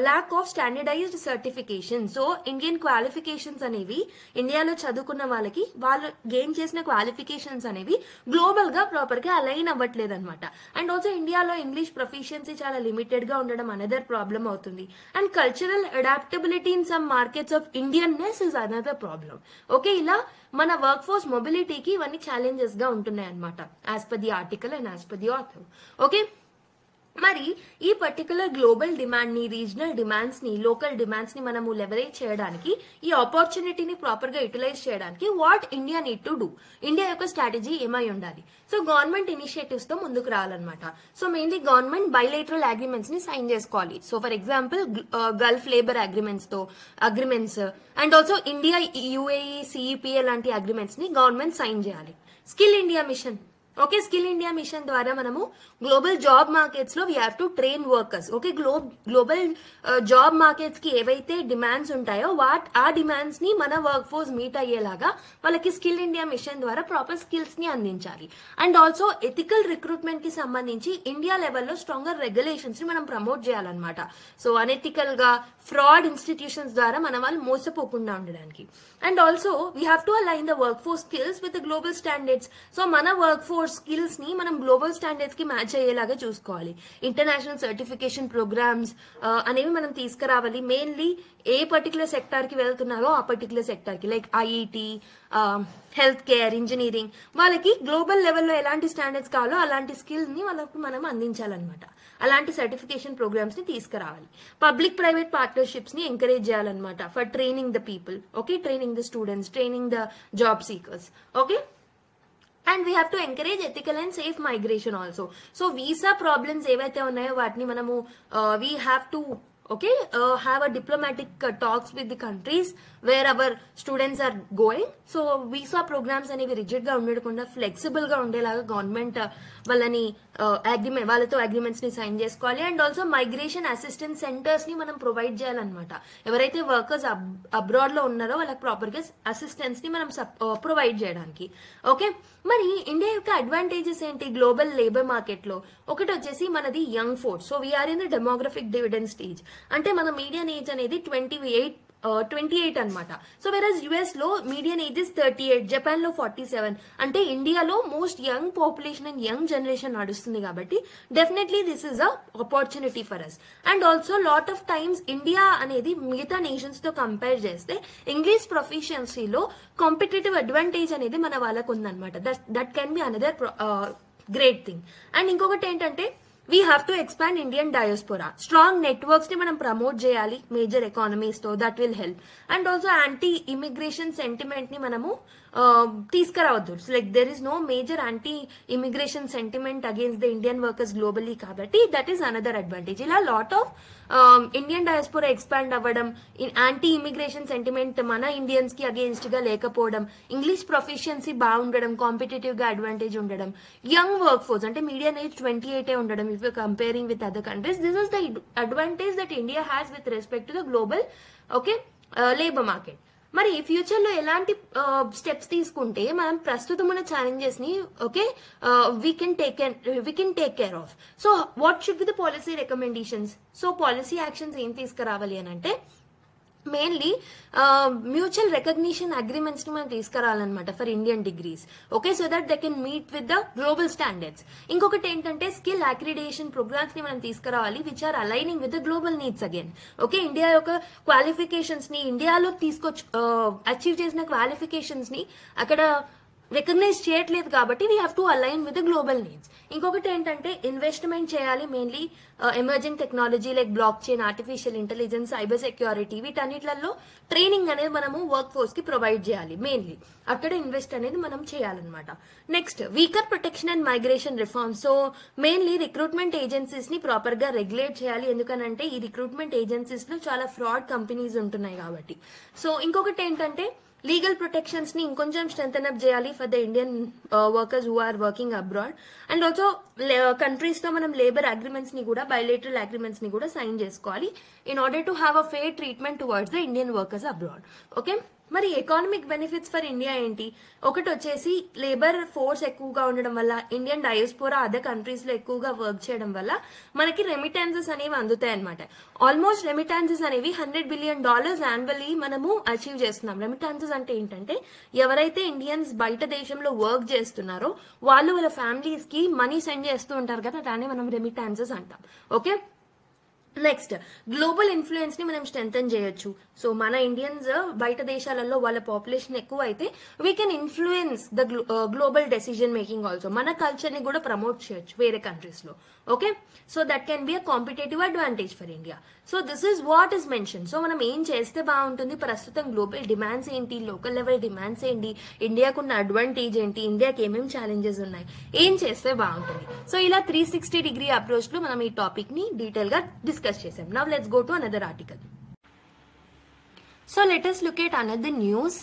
lack of standardised certification. So Indian qualifications అనేవి ఇండియాలో చదువుకున్న వాళ్ళకి వాళ్ళు గెయిన్ చేసిన క్వాలిఫికేషన్స్ అనేవి గ్లోబల్ గా ప్రాపర్ గా అలైన్ అవ్వట్లేదు అనమాట. అండ్ ఆల్సో ఇండియాలో ఇంగ్లీష్ ప్రొఫిషియన్సీ చాలా లిమిటెడ్ గా ఉండడం అనదర్ ప్రాబ్లం అవుతుంది. And cultural adaptability in some markets of Indianness is another problem. Okay, ఇలా మన వర్క్ ఫోర్స్ మొబిలిటీకి ఇవన్నీ ఛాలెంజెస్ గా ఉంటున్నాయి అనమాట as per the article and as per the author. Okay, మరి ఈ పర్టికులర్ గ్లోబల్ డిమాండ్ ని, రీజనల్ డిమాండ్స్ ని, లోకల్ డిమాండ్స్ ని మనము లెవరేజ్ చేయడానికి, ఈ ఆపర్చునిటీని ప్రాపర్ గా యూటిలైజ్ చేయడానికి what India need to do, India యొక్క స్ట్రాటజీ ఏమై ఉండాలి? సో గవర్నమెంట్ ఇనిషియేటివ్స్ తో ముందుకు రావాలన్నమాట. So mainly government bilateral agreements ని సైన్ చేసుకోవాలి. So for example Gulf labour agreements and also India, UAE, CEPA లాంటి అగ్రిమెంట్స్ ని గవర్నమెంట్ సైన్ చేయాలి. Skill India mission. Okay, skill India mission ద్వారా మనము గ్లోబల్ జాబ్ మార్కెట్స్ లో we have to train workers. Okay, global job markets కి ఏవైతే demands ఉంటాయో ఆ డిమాండ్స్ ని మన వర్క్ ఫోర్స్ మీట్ అయ్యేలాగా వాళ్ళకి స్కిల్ ఇండియా మిషన్ ద్వారా ప్రాపర్ స్కిల్స్ ని అందించాలి. అండ్ ఆల్సో ఎథికల్ రిక్రూట్మెంట్ కి సంబంధించి ఇండియా లెవెల్లో స్ట్రాంగర్ రెగ్యులేషన్స్ ని మనం ప్రమోట్ చేయాలన్నమాట. సో అనెథికల్ గా ఫ్రాడ్ ఇన్స్టిట్యూషన్స్ ద్వారా మన వాళ్ళు మోసపోకుండా ఉండడానికి. And also we have to align the work force skills with global standards. So మన వర్క్ ఫోర్స్ స్కిల్స్ ని మనం గ్లోబల్ స్టాండర్డ్స్ కి మ్యాచ్ అయ్యేలాగా చూసుకోవాలి. ఇంటర్నేషనల్ సర్టిఫికేషన్ ప్రోగ్రామ్స్ అనేవి మనం తీసుకురావాలి. మెయిన్లీ ఏ పర్టికులర్ సెక్టార్ కి వెళ్తున్నారో ఆ పర్టికులర్ సెక్టార్ కి, like IIT, health care, engineering, వాళ్ళకి గ్లోబల్ లెవెల్లో ఎలాంటి స్టాండర్డ్స్ కావాలో అలాంటి స్కిల్స్ ని వాళ్ళకి మనం అందించాలన్నమాట. అలాంటి సర్టిఫికేషన్ ప్రోగ్రామ్స్ ని తీసుకురావాలి. పబ్లిక్ ప్రైవేట్ పార్ట్నర్షిప్స్ ని ఎంకరేజ్ చేయాలన్నమాట for training the people. Okay, training the students, training the job seekers. Okay, and we have to encourage ethical and safe migration also. So visa problems ఏవైతే ఉన్నాయో వాటిని మనము we have to have a diplomatic talks with the countries where our students are going. So visa programs అనేవి rigid గా ఉండకుండా flexible గా ఉండేలాగా government వాళ్ళని వాళ్ళతో అగ్రిమెంట్స్ ని సైన్ చేసుకోవాలి. And also migration assistance centres ని మనం ప్రొవైడ్ చేయాలన్నమాట. ఎవరైతే వర్కర్స్ అబ్రాడ్ లో ఉన్నారో వాళ్ళకి ప్రాపర్ గా అసిస్టెన్స్ ని మనం ప్రొవైడ్ చేయడానికి. ఓకే, మరి ఇండియా యొక్క అడ్వాంటేజెస్ ఏంటి గ్లోబల్ లేబర్ మార్కెట్ లో? ఒకటి వచ్చేసి మనది young force. So we are in the demographic dividend stage. అంటే మన మీడియన్ ఏజ్ అనేది 28 అనమాట. సో వెరస్ యుఎస్ లో మీడియన్ ఏజ్ ఇస్ 38, జపాన్ లో 47. అంటే ఇండియాలో most young population and young generation నడుస్తుంది కాబట్టి definitely this is a opportunity for us. And also lot of times India అనేది మిగతా నేషన్స్ తో కంపేర్ చేస్తే ఇంగ్లీష్ ప్రొఫిషియన్సీలో కాంపిటేటివ్ అడ్వాంటేజ్ అనేది మన వాళ్ళకు ఉందన్నమాట. That can be another great thing. And ఇంకొకటి ఏంటంటే we have to expand Indian diaspora. Strong networks ని మనం ప్రమోట్ చేయాలి మేజర్ ఎకానమీస్ తో, that will help. And also anti immigration sentiment ని మనము తీసుకురావద్దు. Like there is no major anti immigration sentiment against the Indian workers globally కాబట్టి that is another advantage. ఇలా lot of Indian diaspora expand అవ్వడం, anti immigration sentiment మన Indians కి against గా లేకపోవడం, ఇంగ్లీష్ ప్రొఫిషియన్సీ బాగుండడం, కాంపిటేటివ్ గా అడ్వాంటేజ్ ఉండడం, యంగ్ వర్క్ ఫోర్స్ అంటే మీడియన్ ఏజ్ 28 ఉండడం if you comparing with other countries. This is the advantage that India has with respect to the global labour market. మరి future లో ఎలాంటి స్టెప్స్ తీసుకుంటే మనం ప్రస్తుతం ఉన్న ఛాలెంజెస్ ని we can take care of. So what should be the policy recommendations? So policy actions ఏం తీసుకురావాలి అని అంటే మెయిన్లీ మ్యూచువల్ రికగ్నిషన్ అగ్రిమెంట్స్ ని మనం తీసుకురావాలన్నమాట for Indian degrees. So that they can meet with the global standards. ఇంకొకటి ఏంటంటే skill accreditation programmes ని మనం తీసుకురావాలి which are aligning with the global needs again. India యొక్క క్వాలిఫికేషన్స్ ని, ఇండియాలో అచీవ్ చేసిన క్వాలిఫికేషన్స్ ని అక్కడ రికగ్నైజ్ చేయట్లేదు కాబట్టి we have to align with the global needs. ఇంకొకటి ఏంటంటే ఇన్వెస్ట్మెంట్ చేయాలి mainly emerging technology like blockchain, artificial intelligence, cyber security, వీటన్నిట్లలో ట్రైనింగ్ అనేది మనము వర్క్ ఫోర్స్ కి ప్రొవైడ్ చేయాలి. మెయిన్లీ అక్కడ ఇన్వెస్ట్ అనేది మనం చేయాలన్నమాట. Next weaker protection and migration reforms. So mainly recruitment agencies ని ప్రాపర్ గా రెగ్యులేట్ చేయాలి. ఎందుకనంటే ఈ రిక్రూట్మెంట్ ఏజెన్సీస్ లో చాలా ఫ్రాడ్ కంపెనీస్ ఉంటున్నాయి కాబట్టి. సో ఇంకొకటి ఏంటంటే లీగల్ ప్రొటెక్షన్స్ ని ఇంకొంచెం స్ట్రెంథెన్ అప్ చేయాలి for the Indian workers who are working abroad. And also countries తో మనం లేబర్ అగ్రిమెంట్స్ ని కూడా, బైలేటరల్ అగ్రిమెంట్స్ ని కూడా సైన్ చేసుకోవాలి in order to have a fair treatment towards the Indian workers abroad. మరి ఎకానమిక్ బెనిఫిట్స్ ఫర్ ఇండియా ఏంటి? ఒకటి వచ్చేసి లేబర్ ఫోర్స్ ఎక్కువగా ఉండడం వల్ల, ఇండియన్ డయాస్పోరా అదర్ కంట్రీస్ లో ఎక్కువగా వర్క్ చేయడం వల్ల మనకి రెమిటాన్సెస్ అనేవి అందుతాయి అనమాట. ఆల్మోస్ట్ రెమిటాన్సెస్ అనేవి $100 బిలియన్ యాన్యువల్లీ మనము అచీవ్ చేస్తున్నాం. రెమిటాన్సెస్ అంటే ఏంటంటే ఎవరైతే ఇండియన్స్ బయట దేశంలో వర్క్ చేస్తున్నారో వాళ్ళు వాళ్ళ ఫ్యామిలీస్ కి మనీ సెండ్ చేస్తూ ఉంటారు కదా, దాన్ని మనం రెమిటాన్సెస్ అంటాం. నెక్స్ట్ గ్లోబల్ ఇన్ఫ్లుయెన్స్ ని మనం స్ట్రెంథెన్ చేయొచ్చు. సో మన ఇండియన్స్ బయట దేశాలలో వాళ్ళ పాపులేషన్ ఎక్కువ అయితే we can influence the global decision making also. మన కల్చర్ ని కూడా ప్రమోట్ చేయొచ్చు వేరే కంట్రీస్ లో. So that can be a competitive advantage for India. So this is what is mention. So మనం ఏం చేస్తే బాగుంటుంది, ప్రస్తుతం గ్లోబల్ డిమాండ్స్ ఏంటి, లోకల్ లెవెల్ డిమాండ్స్ ఏంటి, ఇండియాకున్న అడ్వాంటేజ్ ఏంటి, ఇండియాకి ఏమేమి ఛాలెంజెస్ ఉన్నాయి, ఏం చేస్తే బాగుంటుంది. సో ఇలా 360 డిగ్రీ అప్రోచ్ లో మనం ఈ టాపిక్ ని డీటెయిల్ గా డిస్కస్ చేసాం. Now let's go to another article. So let us look at another news.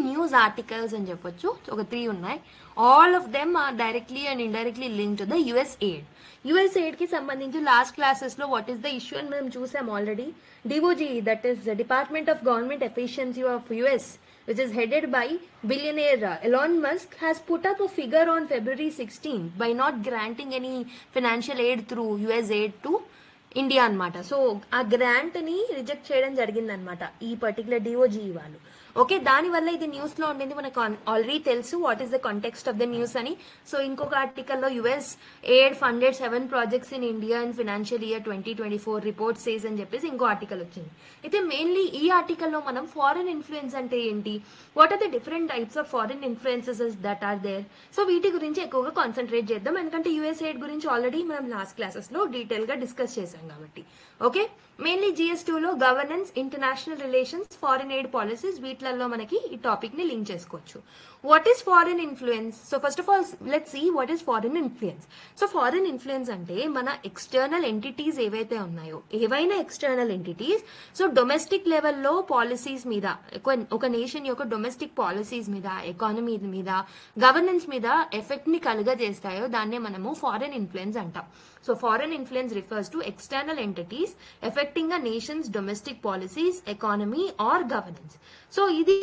News articles అని చెప్పొచ్చు. ఒక 3 ఉన్నాయి. All of them are directly and indirectly link to the US aid. US aid కి సంబంధించి last classes లో what is the issue అని మనం చూసాం already. DOGE, that is department of government efficiency of US, which is headed by billionaire Elon Musk, has put up a figure on February 16 by not granting any financial aid through US aid to India అనమాట. So ఆ grant ని reject చేయడం జరిగింది అనమాట ఈ particular DOJ వాళ్ళు. దాని వల్ల ఇది న్యూస్ లో ఉండింది. మనకు ఆల్రెడీ తెలుసు what is the context of the news అని. సో ఇంకొక ఆర్టికల్లో US aid funded 7 projects in India in financial year 2024 report says అని చెప్పేసి ఇంకో ఆర్టికల్ వచ్చింది. అయితే మెయిన్లీ ఈ ఆర్టికల్లో మనం ఫారెన్ ఇన్ఫ్లుయెన్స్ అంటే ఏంటి, what are the different types of foreign influences that are there, so వీటి గురించి ఎక్కువగా కాన్సన్ట్రేట్ చేద్దాం. ఎందుకంటే యుఎస్ ఎయిడ్ గురించి ఆల్రెడీ మనం లాస్ట్ క్లాసెస్ లో డీటెయిల్ గా డిస్కస్ చేసాం కాబట్టి. మెయిన్లీ GS2 లో governance, international relations, foreign aid policies, వీటిలలో మనకి ఈ టాపిక్ ని లింక్ చేసుకోవచ్చు. What is foreign influence? So first of all let's see what is foreign influence. So foreign influence అంటే మన ఎక్స్టర్నల్ ఎంటిటీస్ ఏవైతే ఉన్నాయో, ఏవైనా ఎక్స్టర్నల్ ఎంటిటీస్ సో డొమెస్టిక్ లెవెల్లో పాలసీస్ మీద, ఒక నేషన్ యొక్క డొమెస్టిక్ పాలసీస్ మీద, ఎకానమీ మీద, గవర్నెన్స్ మీద ఎఫెక్ట్ ని కలుగజేస్తాయో దాన్నే మనము ఫారిన్ ఇన్ఫ్లుయెన్స్ అంటాం. So foreign influence refers to external entities affecting a nation's domestic policies, economy or governance. So ఇది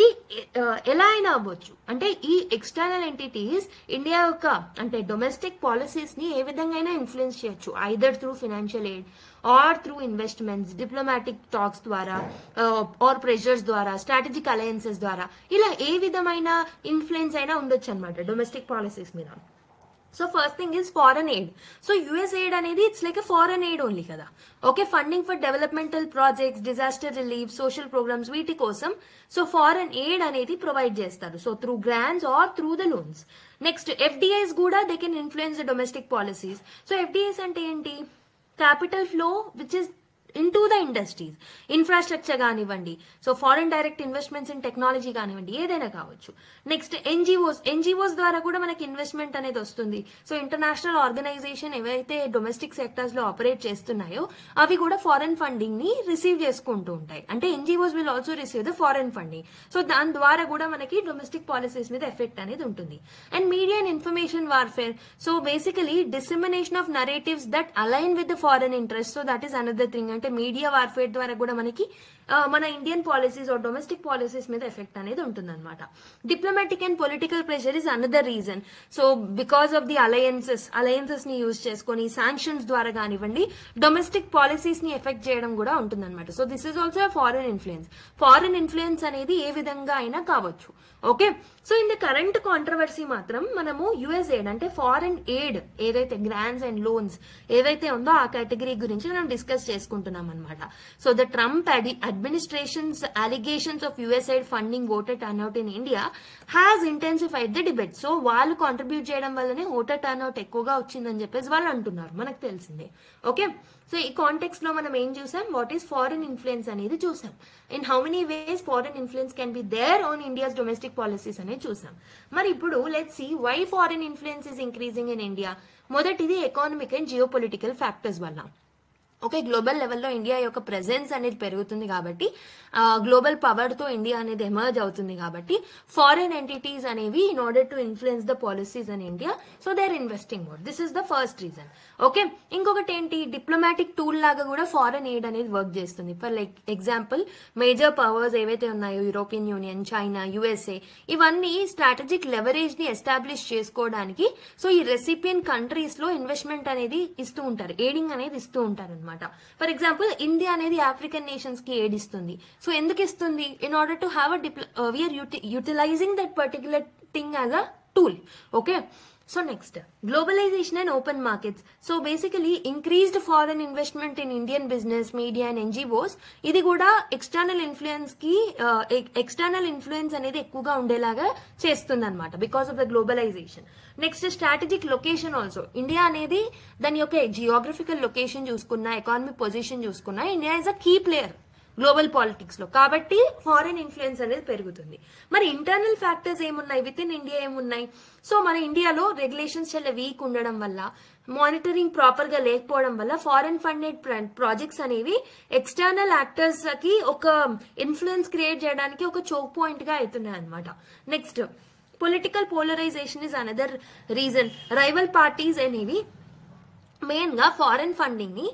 ఎలా అయినా అవ్వచ్చు. అంటే ఈ ఎక్స్టర్నల్ ఎంటిటీస్ ఇండియా యొక్క అంటే డొమెస్టిక్ పాలసీస్ ని ఏ విధంగా అయినా ఇన్ఫ్లుయెన్స్ చేయొచ్చు, either through financial aid or through investments, diplomatic talks ద్వారా ఆర్ ప్రెషర్స్ ద్వారా, స్ట్రాటజిక్ అలయన్సెస్ ద్వారా, ఇలా ఏ విధమైన ఇన్ఫ్లుయెన్స్ అయినా ఉండొచ్చు అనమాట డొమెస్టిక్ పాలసీస్ మీద. So first thing is foreign aid. So US aid అనేది it's like a foreign aid only కదా. Okay, funding for developmental projects, disaster relief, social programmes, వీటి కోసం సో ఫారెన్ ఎయిడ్ అనేది ప్రొవైడ్ చేస్తారు. So through grants or through the loans. Next FDIs కూడా they can influence the domestic policies. So FDIs అంటే ఏంటి? Capital flow which is into the industries, infrastructure కానివ్వండి, so foreign direct investments in technology కానివ్వండి, ఏదైనా కావచ్చు. Next NGOs ద్వారా కూడా మనకి ఇన్వెస్ట్మెంట్ అనేది వస్తుంది. సో ఇంటర్నేషనల్ ఆర్గనైజేషన్ ఏవైతే డొమెస్టిక్ సెక్టర్స్ లో ఆపరేట్ చేస్తున్నాయో అవి కూడా ఫారెన్ ఫండింగ్ ని రిసీవ్ చేసుకుంటూ ఉంటాయి. అంటే NGOs will also receive the foreign funding. So దాని ద్వారా కూడా మనకి డొమెస్టిక్ పాలసీస్ మీద ఎఫెక్ట్ అనేది ఉంటుంది. And media and information warfare. So basically dissemination of narratives that align with the foreign interest. So that is another thing. అంటే media warfare ద్వారా కూడా మనకి మన Indian policies or domestic policies మీద effect అనేది ఉంటుంది అనమాట. Diplomatic and political pressure is another reason. So because of the alliances ని యూజ్ చేసుకొని శాంక్షన్స్ ద్వారా కానివ్వండి డొమెస్టిక్ పాలసీస్ ని ఎఫెక్ట్ చేయడం కూడా ఉంటుంది అనమాట. So this is also foreign influence. Foreign influence అనేది ఏ విధంగా అయినా కావచ్చు. Okay, so in the current controversy మాత్రం మనము యుఎస్ ఎయిడ్ అంటే ఫారెన్ ఎయిడ్ ఏదైతే గ్రాంట్స్ అండ్ లోన్స్ ఏదైతే ఉందో ఆ కేటగిరీ గురించి మనం డిస్కస్ చేసుకుంటున్నాం అనమాట. So the Trump administration's allegations of USAID funding voter turnout in India has intensified the debate. So వాళ్ళు కాంట్రిబ్యూట్ చేయడం వల్లనే ఓటర్ టర్న్అవుట్ ఎక్కువగా వచ్చిందని చెప్పేసి వాళ్ళు అంటున్నారు, మనకు తెలిసిందే. ఓకే, సో ఈ కాంటెక్స్ట్ లో మనం ఏం చూసాం? వాట్ ఈస్ ఫారెన్ ఇన్ఫ్లుయెన్స్ అనేది చూసాం. In how many ways foreign influence can be there on India's domestic policies అనేది చూసాం. మరి ఇప్పుడు let's see why foreign influence is increasing in India. మొదటిది economic and geo political factors వల్ల. Okay, global లెవెల్లో India యొక్క ప్రెజెన్స్ అనేది పెరుగుతుంది కాబట్టి గ్లోబల్ పవర్ తో ఇండియా అనేది ఎమర్జ్ అవుతుంది కాబట్టి ఫారెన్ ఎంటిటీస్ అనేవి in order to influence the policies in India so they are investing more. This is the first reason. Okay, ఇంకొకటి ఏంటి? డిప్లొమాటిక్ టూల్ లాగా కూడా ఫారెన్ ఎయిడ్ అనేది వర్క్ చేస్తుంది. For like example major powers ఏవైతే ఉన్నాయో European union, China, USA, ఇవన్నీ strategic leverage ని ఎస్టాబ్లిష్ చేసుకోవడానికి సో ఈ రెసిపియన్ కంట్రీస్ లో ఇన్వెస్ట్మెంట్ అనేది ఇస్తూ ఉంటారు, ఎయిడింగ్ అనేది ఇస్తూ ఉంటారు అనమాట. ఫర్ ఎగ్జాంపుల్ ఇండియా అనేది ఆఫ్రికన్ నేషన్స్ కి ఎయిడ్ ఇస్తుంది. సో ఎందుకు ఇస్తుంది? In order to have we are utilising that particular thing as a tool. Okay, so next globalisation and open markets. So basically increased foreign investment in Indian business, media and NGOs, ఇది కూడా external influence అనేది ఎక్కువగా ఉండేలాగా చేస్తుంది అనమాట because of the globalisation. Next strategic location also. India అనేది దాని యొక్క జియోగ్రఫికల్ లొకేషన్ చూసుకున్నా, ఎకానమిక్ పొజిషన్ చూసుకున్నా, India is a key player global politics లో, కాబట్టి ఫారెన్ ఇన్ఫ్లుయెన్స్ అనేది పెరుగుతుంది. మరి ఇంటర్నల్ ఫ్యాక్టర్స్ ఏమున్నాయి? విత్ ఇన్ ఇండియా ఏమున్నాయి? సో మన ఇండియాలో రెగ్యులేషన్స్ చాలా వీక్ ఉండడం వల్ల, మానిటరింగ్ ప్రాపర్ గా లేకపోవడం వల్ల ఫారెన్ ఫండెడ్ ప్రాజెక్ట్స్ అనేవి ఎక్స్టర్నల్ యాక్టర్స్ కి ఒక ఇన్ఫ్లుయెన్స్ క్రియేట్ చేయడానికి ఒక చోక్ పాయింట్ గా అవుతున్నాయి అనమాట. Next political polarisation is another reason. Rival parties అనేవి మెయిన్ గా ఫారెన్ ఫండింగ్ ని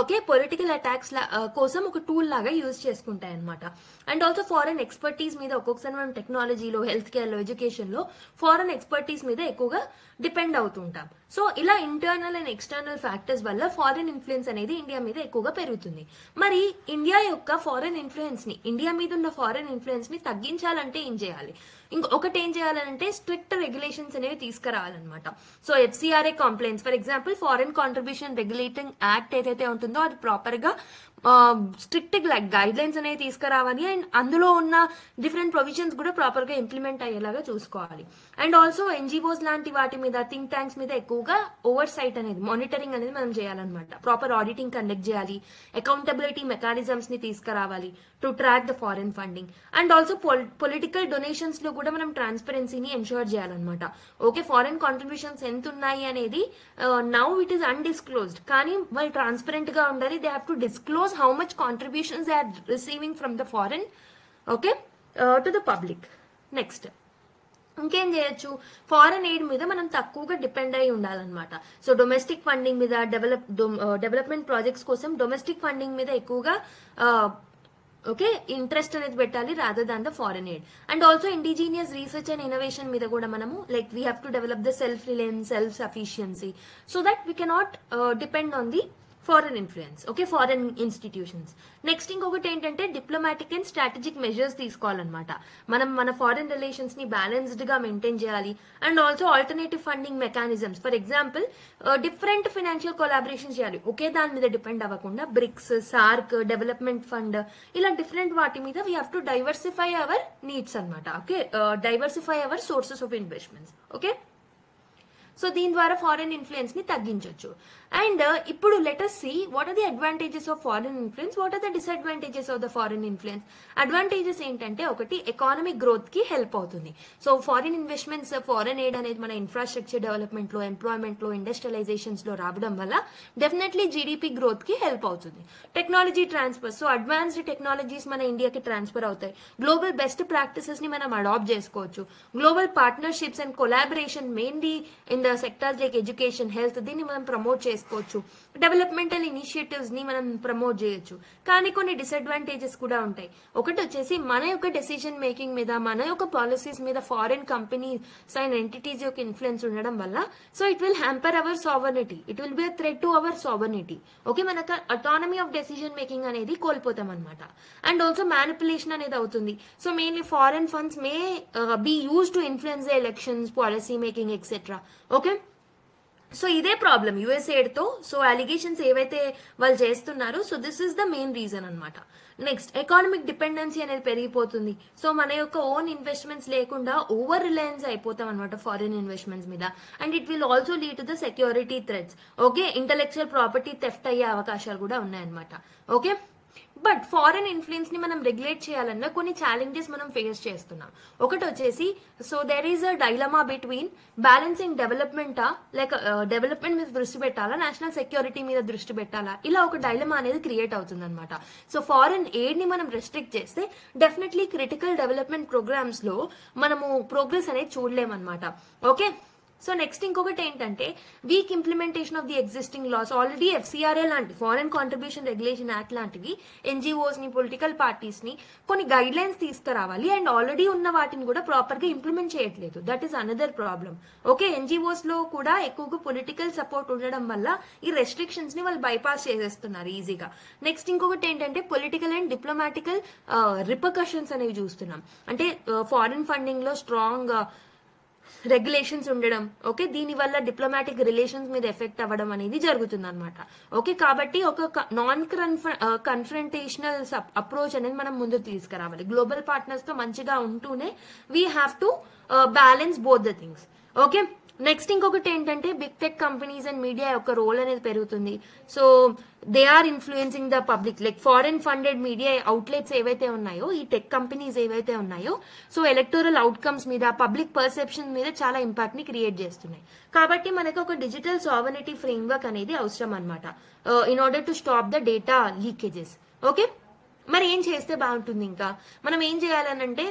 ఓకే పొలిటికల్ అటాక్స్ కోసం ఒక టూల్ లాగా యూజ్ చేసుకుంటాయి అనమాట. అండ్ ఆల్సో ఫారెన్ ఎక్స్పర్టీస్ మీద ఒక్కొక్కసారి మనం టెక్నాలజీలో, హెల్త్ కేర్ లో, ఎడ్యుకేషన్ లో ఫారెన్ ఎక్స్పర్టీస్ మీద ఎక్కువగా డిపెండ్ అవుతుంటాం. సో ఇలా ఇంటర్నల్ అండ్ ఎక్స్టర్నల్ ఫ్యాక్టర్స్ వల్ల ఫారెన్ ఇన్ఫ్లుయెన్స్ అనేది ఇండియా మీద ఎక్కువగా పెరుగుతుంది. మరి ఇండియా యొక్క ఫారెన్ ఇన్ఫ్లుయెన్స్ ని, ఇండియా మీద ఉన్న ఫారెన్ ఇన్ఫ్లుయెన్స్ ని తగ్గించాలంటే ఏం చేయాలి? ఇంకొకటి ఏం చేయాలంటే స్ట్రిక్ట్ రెగ్యులేషన్స్ అనేవి తీసుకురావాలన్నమాట. So FCRA complaints, for example foreign contribution regulating act ఏదైతే ఉంటుందో అది ప్రాపర్ గా స్ట్రిక్ట్ గైడ్ లైన్స్ అనేవి తీసుకురావాలి. అండ్ అందులో ఉన్న డిఫరెంట్ ప్రొవిజన్స్ కూడా ప్రాపర్ గా ఇంప్లిమెంట్ అయ్యేలాగా చూసుకోవాలి. అండ్ ఆల్సో ఎన్జిఓస్ లాంటి వాటి మీద, థింక్ ట్యాంక్స్ మీద ఎక్కువగా ఓవర్ సైట్ అనేది, మానిటరింగ్ అనేది మనం చేయాలన్నమాట. ప్రాపర్ ఆడిటింగ్ కండక్ట్ చేయాలి, అకౌంటబిలిటీ మెకానిజమ్స్ ని తీసుకురావాలి to track the foreign funding. And also political donations లో కూడా మనం ట్రాన్స్పరెన్సీని ఎన్షూర్ చేయాలన్నమాట. ఓకే, ఫారెన్ కాంట్రిబ్యూషన్స్ ఎంత ఉన్నాయి అనేది నౌ ఇట్ ఈస్ అన్డిస్క్లోజ్డ్, కానీ వాళ్ళు ట్రాన్స్పరెంట్ గా ఉండాలి. They have to disclose how much contributions they are receiving from the foreign to the public. Next ఇంకేం చేయొచ్చు? ఫారెన్ ఎయిడ్ మీద మనం తక్కువగా డిపెండ్ అయి ఉండాలన్నమాట. సో డొమెస్టిక్ ఫండింగ్ మీద, డెవలప్మెంట్ ప్రాజెక్ట్స్ కోసం డొమెస్టిక్ ఫండింగ్ మీద ఎక్కువగా ఇంట్రెస్ట్ అనేది పెట్టాలి rather than the foreign aid. And also indigenous research and innovation మీద కూడా మనము like we have to develop the self Reliance, self sufficiency, so that we cannot depend on the foreign influence, okay, foreign institutions. Next ఇంకొకటి ఏంటంటే diplomatic and strategic measures తీసుకోవాలన్నమాట. మనం మన foreign relations ని balanced గా మెయింటైన్ చేయాలి. And also alternative funding mechanisms, for example different financial collaboration చేయాలి. ఒకే దాని మీద డిపెండ్ అవ్వకుండా బ్రిక్స్, సార్క్, డెవలప్మెంట్ ఫండ్, ఇలా డిఫరెంట్ వాటి మీద we have to diversify our needs అనమాట. Okay, diversify our sources of investments. Okay, so దీని ద్వారా ఫారెన్ ఇన్ఫ్లుయెన్స్ ని తగ్గించవచ్చు. అండ్ ఇప్పుడు let us see what are the advantages of foreign influence, what are the disadvantages of the foreign influence. Advantages ఏంటంటే ఒకటి, economic growth కి help అవుతుంది. So foreign investments, foreign aid అనేది మన ఇన్ఫ్రాస్ట్రక్చర్ డెవలప్మెంట్ లో, ఎంప్లాయ్మెంట్ లో, ఇండస్ట్రియలైజేషన్స్ లో రావడం వల్ల డెఫినెట్లీ జీడిపి గ్రోత్ కి హెల్ప్ అవుతుంది. Technology transfer, so advanced technologies మన ఇండియాకి ట్రాన్స్ఫర్ అవుతాయి. గ్లోబల్ బెస్ట్ ప్రాక్టీసెస్ ని మనం అడాప్ట్ చేసుకోవచ్చు. Global partnerships and collaboration mainly in the sectors like education, health, దీన్ని మనం ప్రమోట్ చేసుకోవచ్చు. డెవలప్మెంటల్ ఇనిషియేటివ్స్ ని మనం ప్రమోట్ చేయొచ్చు. కానీ కొన్ని డిసడ్వాంటేజెస్ కూడా ఉంటాయి. ఒకటి వచ్చేసి మన యొక్క డెసిషన్ మేకింగ్ మీద, మన యొక్క పాలసీస్ మీద ఫారెన్ కంపెనీస్ అండ్ ఎంటిటీస్ యొక్క ఇన్ఫ్లుయెన్స్ ఉండడం వల్ల, so it will hamper our sovereignty, it will be a threat to our sovereignty. Okay, మనకు అటానమీ ఆఫ్ డెసిషన్ మేకింగ్ అనేది కోల్పోతాం అనమాట. అండ్ ఆల్సో మ్యానిపులేషన్ అనేది అవుతుంది. So mainly foreign funds may be use to influence the elections, policy making etcetera. Okay, so ఇదే problem USAID తో. So allegations ఏవైతే వాళ్ళు చేస్తున్నారో, so this is the main reason అనమాట. నెక్స్ట్, ఎకానమిక్ డిపెండెన్సీ అనేది పెరిగిపోతుంది. సో మన యొక్క ఓన్ ఇన్వెస్ట్మెంట్స్ లేకుండా ఓవర్ రిలయన్స్ అయిపోతాం అనమాట ఫారిన్ ఇన్వెస్ట్మెంట్స్ మీద. And it will also lead to the security threats. Okay, intellectual property theft అయ్యే అవకాశాలు కూడా ఉన్నాయన్నమాట. ఓకే, బట్ ఫారెన్ ఇన్ఫ్లుయెన్స్ ని మనం రెగ్యులేట్ చేయాలన్నా కొన్ని ఛాలెంజెస్ మనం ఫేస్ చేస్తున్నాం. ఒకటి వచ్చేసి, so there is a dilemma between balancing డెవలప్మెంటా, లేక డెవలప్మెంట్ మీద దృష్టి పెట్టాలా, నేషనల్ సెక్యూరిటీ మీద దృష్టి పెట్టాలా, ఇలా ఒక డైలమా అనేది క్రియేట్ అవుతుంది అనమాట. సో ఫారెన్ ఎయిడ్ ని మనం రెస్ట్రిక్ట్ చేస్తే డెఫినెట్లీ క్రిటికల్ డెవలప్మెంట్ ప్రోగ్రామ్స్ లో మనము ప్రోగ్రెస్ అనేది చూడలేమన్నమాట. ఓకే, సో నెక్స్ట్ ఇంకొకటి ఏంటంటే weak implementation of the existing laws. Already FCRA లాంటి ఫారెన్ కాంట్రిబ్యూషన్ రెగ్యులేషన్ యాక్ట్ లాంటివి ఎన్జిఓస్ ని, పొలిటికల్ పార్టీస్ ని కొన్ని గైడ్ లైన్స్ తీసుకురావాలి. అండ్ ఆల్రెడీ ఉన్న వాటిని కూడా ప్రాపర్ గా ఇంప్లిమెంట్ చేయట్లేదు. That is another problem. Okay, NGOs లో కూడా ఎక్కువగా పొలిటికల్ సపోర్ట్ ఉండడం వల్ల ఈ రెస్ట్రిక్షన్స్ ని వాళ్ళు బైపాస్ చేసేస్తున్నారు ఈజీగా. నెక్స్ట్ ఇంకొకటి ఏంటంటే పొలిటికల్ అండ్ డిప్లొమాటికల్ రిపర్కషన్స్ అనేవి చూస్తున్నాం. అంటే ఫారెన్ ఫండింగ్ లో స్ట్రాంగ్ రెగ్యులేషన్స్ ఉండడం. ఓకే, దీని వల్ల డిప్లొమాటిక్ రిలేషన్స్ మీద ఎఫెక్ట్ అవ్వడం అనేది జరుగుతుంది అనమాట. ఓకే, కాబట్టి ఒక నాన్ కన్ఫ్రంటేషనల్ అప్రోచ్ అనేది మనం ముందు తీసుకురావాలి. గ్లోబల్ పార్ట్నర్స్ తో మంచిగా ఉంటూనే we have to balance both the things. Okay, next ఇంకొకటి ఏంటంటే big tech companies and media యొక్క రోల్ అనేది పెరుగుతుంది. So they are influencing the public, like foreign funded media outlets ఏవైతే ఉన్నాయో, ఈ టెక్ కంపెనీస్ ఏవైతే ఉన్నాయో, సో ఎలక్టోరల్ అవుట్కమ్స్ మీద, పబ్లిక్ పర్సెప్షన్ మీద చాలా ఇంపాక్ట్ ని క్రియేట్ చేస్తున్నాయి. కాబట్టి మనకు ఒక డిజిటల్ సావర్నిటీ ఫ్రేమ్వర్క్ అనేది అవసరం అనమాట, in order to stop the data leakages. Okay, మరి ఏం చేస్తే బాగుంటుంది? ఇంకా మనం ఏం చేయాలనంటే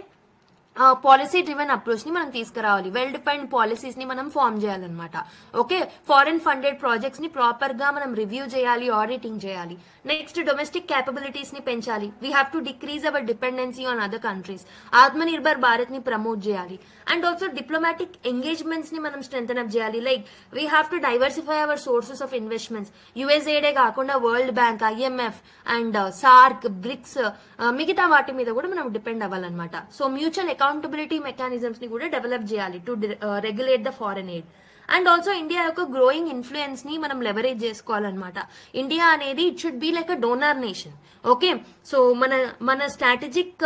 పాలసీ డ్రివెన్ అప్రోచ్ ని మనం తీసుకురావాలి. వెల్ డిఫైన్డ్ పాలసీస్ ని మనం ఫార్మ్ చేయాలన్నమాట. ఓకే, ఫారెన్ ఫండెడ్ ప్రాజెక్ట్స్ ని ప్రాపర్ గా మనం రివ్యూ చేయాలి, ఆడిటింగ్ చేయాలి. నెక్స్ట్, డొమెస్టిక్ క్యాపబిలిటీస్ ని పెంచాలి. We have to decrease our dependency on other countries. Atma Nirbhar Bharat ని ప్రమోట్ చేయాలి. అండ్ ఆల్సో డిప్లొమాటిక్ ఎంగేజ్మెంట్స్ ని మనం స్ట్రెంథన్ అప్ చేయాలి. Like we have to diversify our sources of investments. యుఎస్ఏడే కాకుండా World Bank, IMF and SAARC, BRICS, మిగతా వాటి మీద కూడా మనం డిపెండ్ అవ్వాలన్నమాట. సో మ్యూచువల్ అకౌంటబిలిటీ మెకానిజమ్స్ ని కూడా డెవలప్ చేయాలి to regulate the foreign aid. And also India యొక్క గ్రోయింగ్ ఇన్ఫ్లుయెన్స్ ని మనం లెవరేజ్ చేసుకోవాలన్నమాట. ఇండియా అనేది it should be like a donor nation. Okay, so మన స్ట్రాటజిక్